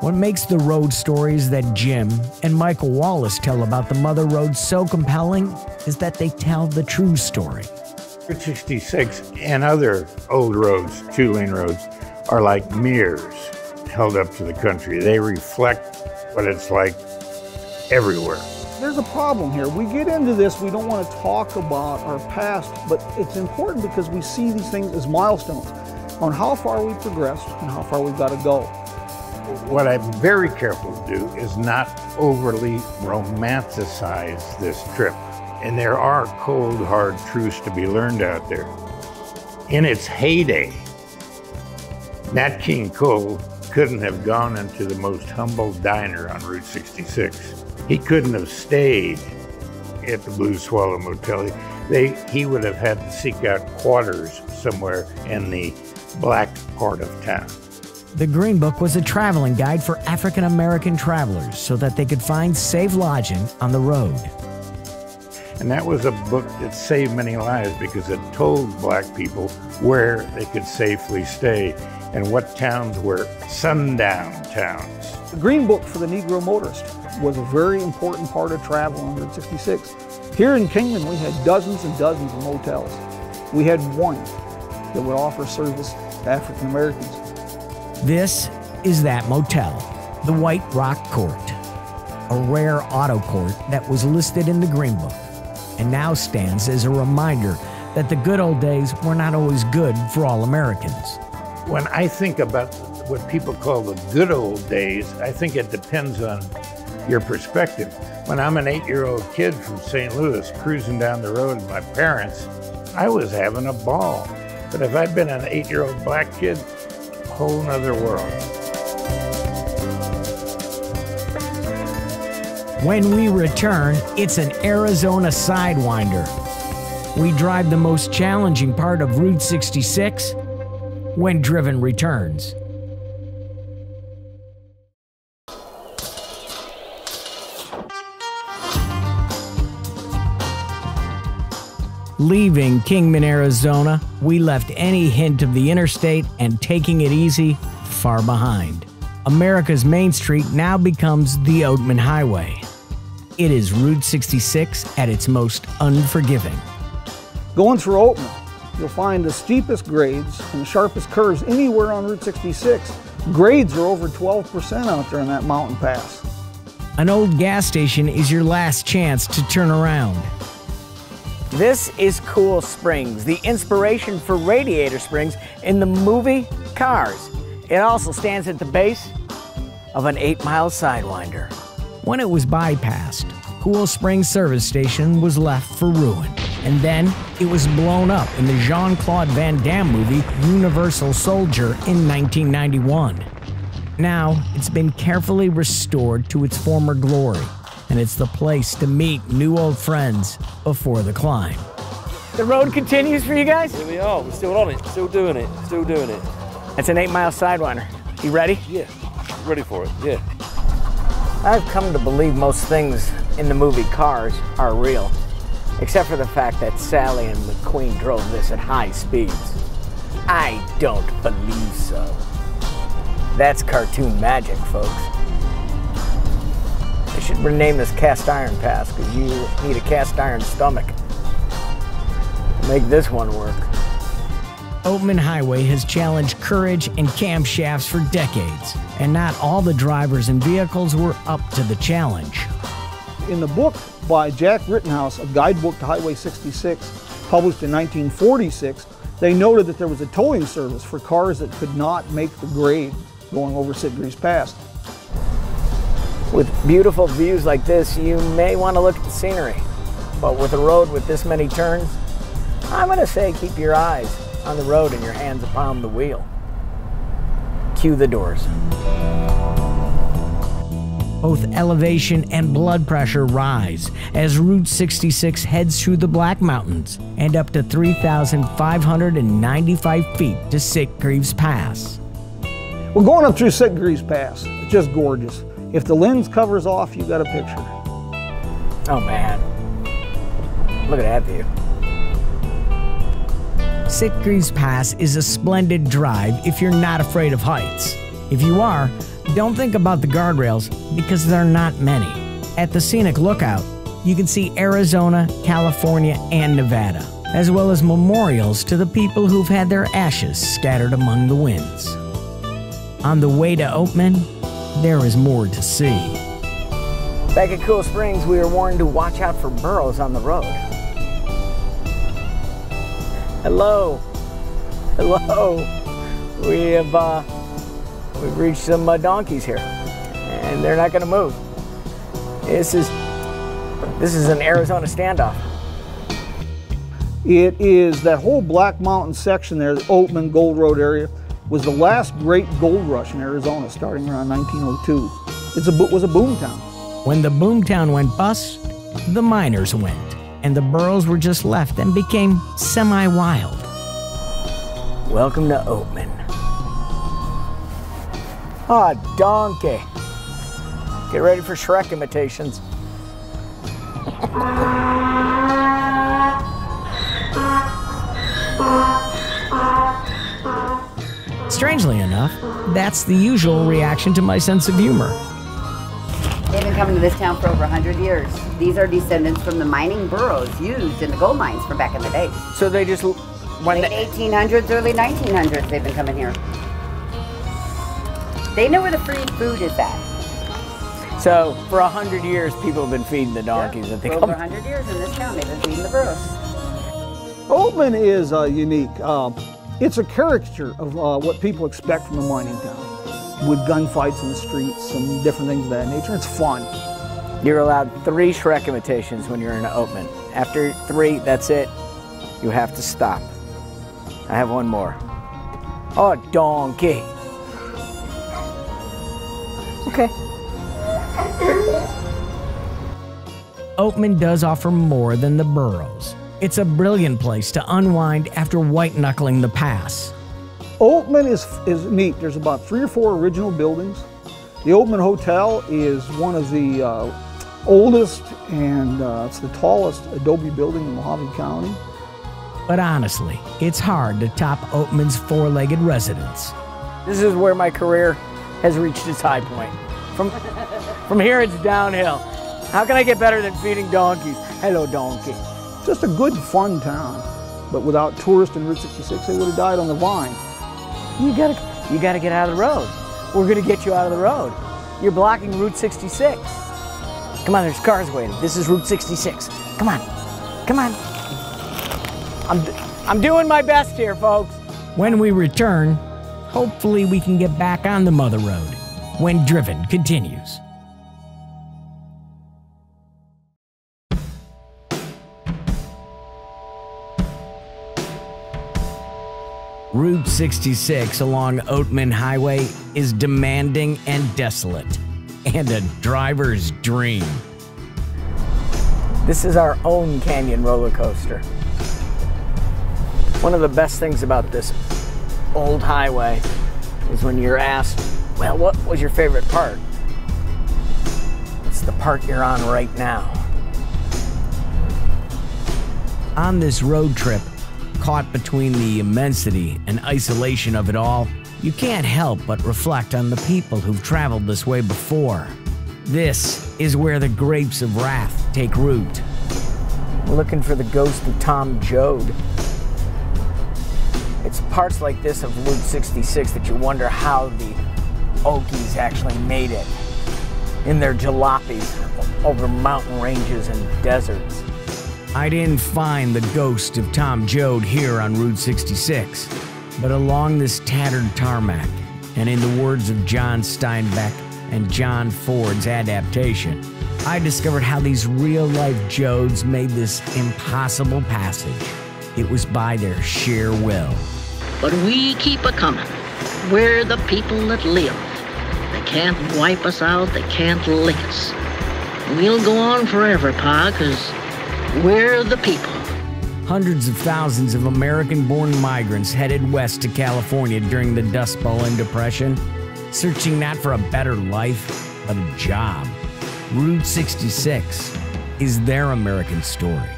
What makes the road stories that Jim and Michael Wallace tell about the Mother Road so compelling is that they tell the true story. Route 66 and other old roads, two-lane roads, are like mirrors held up to the country. They reflect what it's like everywhere. There's a problem here. We get into this, we don't want to talk about our past, but it's important because we see these things as milestones on how far we've progressed and how far we've got to go. What I'm very careful to do is not overly romanticize this trip. And there are cold, hard truths to be learned out there. In its heyday, Nat King Cole couldn't have gone into the most humble diner on Route 66. He couldn't have stayed at the Blue Swallow Motel. He would have had to seek out quarters somewhere in the black part of town. The Green Book was a traveling guide for African American travelers so that they could find safe lodging on the road. And that was a book that saved many lives because it told black people where they could safely stay and what towns were sundown towns. The Green Book for the Negro motorist was a very important part of travel on Route 66. Here in Kingman, we had dozens and dozens of motels. We had one that would offer service to African Americans. This is that motel, the White Rock Court, a rare auto court that was listed in the Green Book and now stands as a reminder that the good old days were not always good for all Americans. When I think about what people call the good old days, I think it depends on your perspective. When I'm an 8-year-old kid from St. Louis cruising down the road with my parents, I was having a ball. But if I'd been an 8-year-old black kid, a whole nother world. When we return, it's an Arizona Sidewinder. We drive the most challenging part of Route 66 when Driven returns. Leaving Kingman, Arizona, we left any hint of the interstate and taking it easy far behind. America's Main Street now becomes the Oatman Highway. It is Route 66 at its most unforgiving. Going through Oatman, you'll find the steepest grades and the sharpest curves anywhere on Route 66. Grades are over 12% out there in that mountain pass. An old gas station is your last chance to turn around. This is Cool Springs, the inspiration for Radiator Springs in the movie Cars. It also stands at the base of an 8-mile Sidewinder. When it was bypassed, Cool Springs service station was left for ruin. And then it was blown up in the Jean-Claude Van Damme movie Universal Soldier in 1991. Now, it's been carefully restored to its former glory, and it's the place to meet new old friends before the climb. The road continues for you guys? Here we are, we're still on it, still doing it. It's an 8-mile Sidewinder. You ready? Yeah, ready for it, yeah. I've come to believe most things in the movie Cars are real, except for the fact that Sally and McQueen drove this at high speeds. I don't believe so. That's cartoon magic, folks. They should rename this Cast Iron Pass, because you need a cast iron stomach to make this one work. Oatman Highway has challenged courage and camshafts for decades, and not all the drivers and vehicles were up to the challenge. In the book by Jack Rittenhouse, A Guidebook to Highway 66, published in 1946, they noted that there was a towing service for cars that could not make the grade going over Sitgreaves Pass. With beautiful views like this, you may want to look at the scenery, but with a road with this many turns, I'm going to say keep your eyes on the road and your hands upon the wheel. Cue the doors. Both elevation and blood pressure rise as Route 66 heads through the Black Mountains and up to 3,595 feet to Sitgreaves Pass. We're going up through Sitgreaves Pass. It's just gorgeous. If the lens covers off, you got a picture. Oh man, look at that view. Sitgreaves Pass is a splendid drive if you're not afraid of heights. If you are, don't think about the guardrails because there are not many. At the scenic lookout, you can see Arizona, California, and Nevada, as well as memorials to the people who've had their ashes scattered among the winds. On the way to Oatman, there is more to see. Back at Cool Springs, we were warned to watch out for burros on the road. Hello. Hello. We've reached some donkeys here, and they're not going to move. This is an Arizona standoff. It is that whole Black Mountain section there, the Oatman Gold Road area, was the last great gold rush in Arizona, starting around 1902. It was a boom town. When the boom town went bust, the miners went, and the burros were just left and became semi-wild. Welcome to Oatman. Ah, donkey. Get ready for Shrek imitations. Strangely enough, that's the usual reaction to my sense of humor. They've been coming to this town for over 100 years. These are descendants from the mining burros used in the gold mines from back in the day. So they just... Late 1800s, early 1900s, they've been coming here. They know where the free food is at. So for 100 years, people have been feeding the donkeys. Yep. For over 100 years in this town, they've been feeding the burros. Oatman is unique. It's a caricature of what people expect from a mining town, with gunfights in the streets and different things of that nature. It's fun. You're allowed 3 Shrek imitations when you're in Oatman. After 3, that's it. You have to stop. I have one more. Oh, donkey. Okay. Oatman does offer more than the burros. It's a brilliant place to unwind after white-knuckling the pass. Oatman is neat. There's about 3 or 4 original buildings. The Oatman Hotel is one of the oldest and it's the tallest adobe building in Mojave County. But honestly, it's hard to top Oatman's 4-legged residence. This is where my career has reached its high point. From here, it's downhill. How can I get better than feeding donkeys? Hello, donkey. Just a good, fun town. But without tourists in Route 66, they would have died on the vine. You gotta get out of the road. We're gonna get you out of the road. You're blocking Route 66. Come on, there's cars waiting. This is Route 66. Come on, come on. I'm doing my best here, folks. When we return, hopefully we can get back on the Mother Road when Driven continues. Route 66 along Oatman Highway is demanding and desolate, and a driver's dream. This is our own canyon roller coaster. One of the best things about this old highway is when you're asked, well, what was your favorite part? It's the part you're on right now. On this road trip, caught between the immensity and isolation of it all, you can't help but reflect on the people who've traveled this way before. This is where the grapes of wrath take root. We're looking for the ghost of Tom Joad. It's parts like this of Route 66 that you wonder how the Okies actually made it in their jalopies over mountain ranges and deserts. I didn't find the ghost of Tom Joad here on Route 66, but along this tattered tarmac, and in the words of John Steinbeck and John Ford's adaptation, I discovered how these real-life Joads made this impossible passage. It was by their sheer will. But we keep a-comin'. We're the people that live. They can't wipe us out, they can't lick us. We'll go on forever, Pa, 'cause we're the people. Hundreds of thousands of American-born migrants headed west to California during the Dust Bowl and Depression, searching not for a better life, but a job. Route 66 is their American story.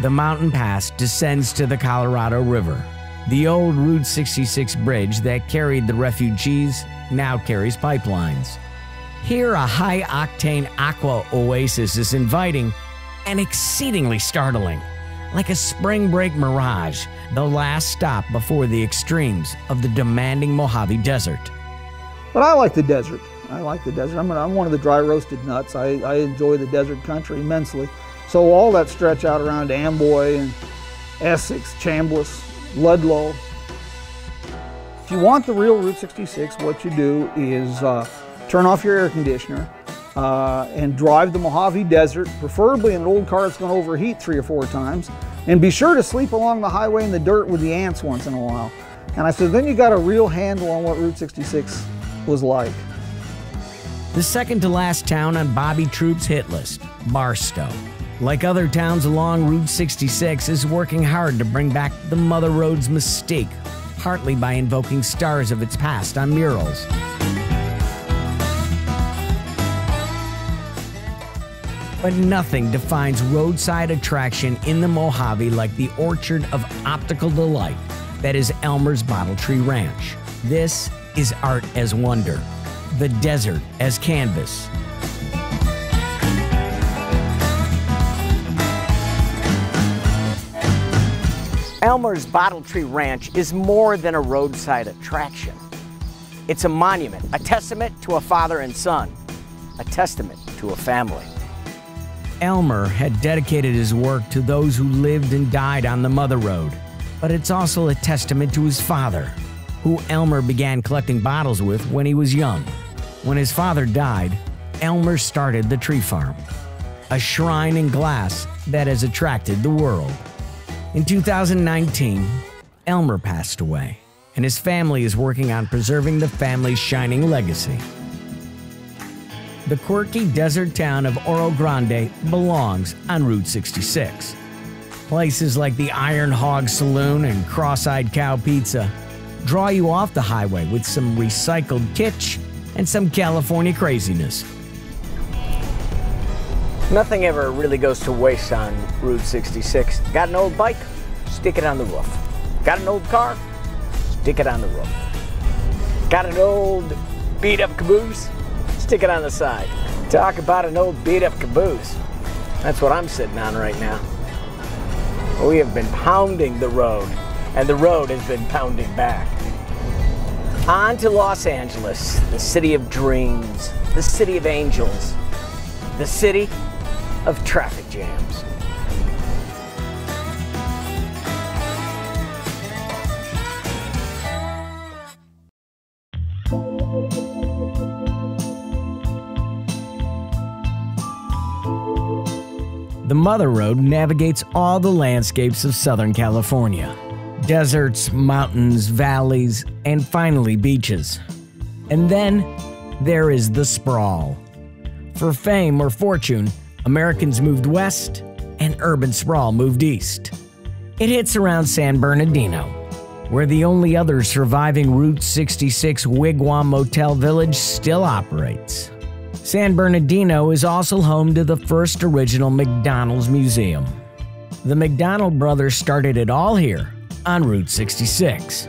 The mountain pass descends to the Colorado River. The old Route 66 bridge that carried the refugees now carries pipelines. Here, a high-octane aqua oasis is inviting and exceedingly startling, like a spring break mirage, the last stop before the extremes of the demanding Mojave Desert. But I like the desert. I like the desert. I'm one of the dry roasted nuts. I enjoy the desert country immensely. So all that stretch out around Amboy and Essex, Chambliss, Ludlow. If you want the real Route 66, what you do is turn off your air conditioner and drive the Mojave Desert, preferably in an old car that's going to overheat 3 or 4 times, and be sure to sleep along the highway in the dirt with the ants once in a while. And I said, then you got a real handle on what Route 66 was like. The second to last town on Bobby Troupe's hit list, Barstow. Like other towns along Route 66, is working hard to bring back the Mother Road's mystique, partly by invoking stars of its past on murals. But nothing defines roadside attraction in the Mojave like the orchard of optical delight that is Elmer's Bottle Tree Ranch. This is art as wonder, the desert as canvas. Elmer's Bottle Tree Ranch is more than a roadside attraction. It's a monument, a testament to a father and son, a testament to a family. Elmer had dedicated his work to those who lived and died on the Mother Road, but it's also a testament to his father, who Elmer began collecting bottles with when he was young. When his father died, Elmer started the tree farm, a shrine in glass that has attracted the world. In 2019, Elmer passed away, and his family is working on preserving the family's shining legacy. The quirky desert town of Oro Grande belongs on Route 66. Places like the Iron Hog Saloon and Cross-Eyed Cow Pizza draw you off the highway with some recycled kitsch and some California craziness. Nothing ever really goes to waste on Route 66. Got an old bike? Stick it on the roof. Got an old car? Stick it on the roof. Got an old beat-up caboose? Stick it on the side. Talk about an old beat-up caboose. That's what I'm sitting on right now. We have been pounding the road, and the road has been pounding back. On to Los Angeles, the city of dreams, the city of angels, the city of traffic jams. The Mother Road navigates all the landscapes of Southern California. Deserts, mountains, valleys, and finally beaches. And then there is the sprawl. For fame or fortune, Americans moved west and urban sprawl moved east. It hits around San Bernardino, where the only other surviving Route 66 Wigwam Motel Village still operates. San Bernardino is also home to the first original McDonald's museum. The McDonald brothers started it all here on Route 66.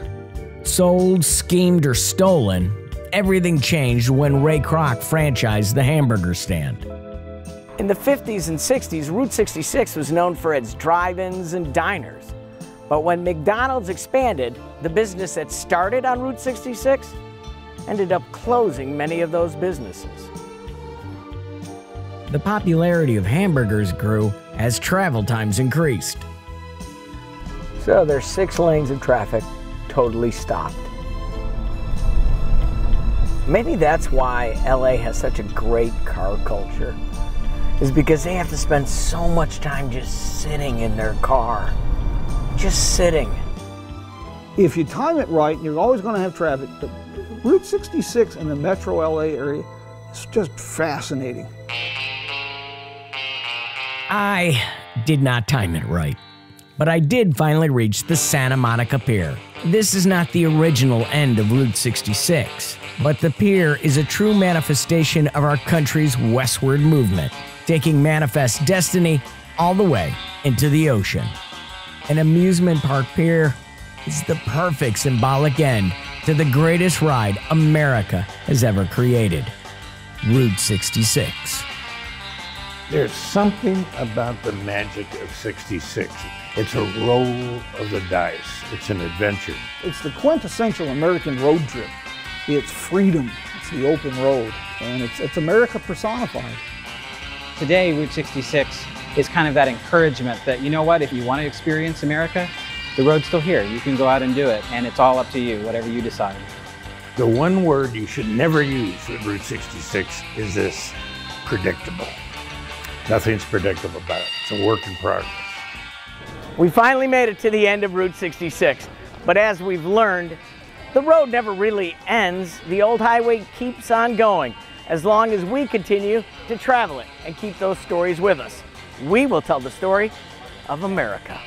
Sold, schemed, or stolen, everything changed when Ray Kroc franchised the hamburger stand. In the 50s and 60s, Route 66 was known for its drive-ins and diners. But when McDonald's expanded, the business that started on Route 66 ended up closing many of those businesses. The popularity of hamburgers grew as travel times increased. So there's 6 lanes of traffic totally stopped. Maybe that's why LA has such a great car culture, is because they have to spend so much time just sitting in their car, just sitting. If you time it right, you're always going to have traffic, but Route 66 in the metro LA area is just fascinating. I did not time it right, but I did finally reach the Santa Monica Pier. This is not the original end of Route 66, but the pier is a true manifestation of our country's westward movement, taking Manifest Destiny all the way into the ocean. An amusement park pier is the perfect symbolic end to the greatest ride America has ever created, Route 66. There's something about the magic of 66. It's a roll of the dice. It's an adventure. It's the quintessential American road trip. It's freedom. It's the open road. And it's America personified. Today, Route 66 is kind of that encouragement that, you know what, if you want to experience America, the road's still here. You can go out and do it, and it's all up to you, whatever you decide. The one word you should never use at Route 66 is this: predictable. Nothing's predictable about it. It's a work in progress. We finally made it to the end of Route 66, but as we've learned, the road never really ends. The old highway keeps on going as long as we continue to travel it and keep those stories with us. We will tell the story of America.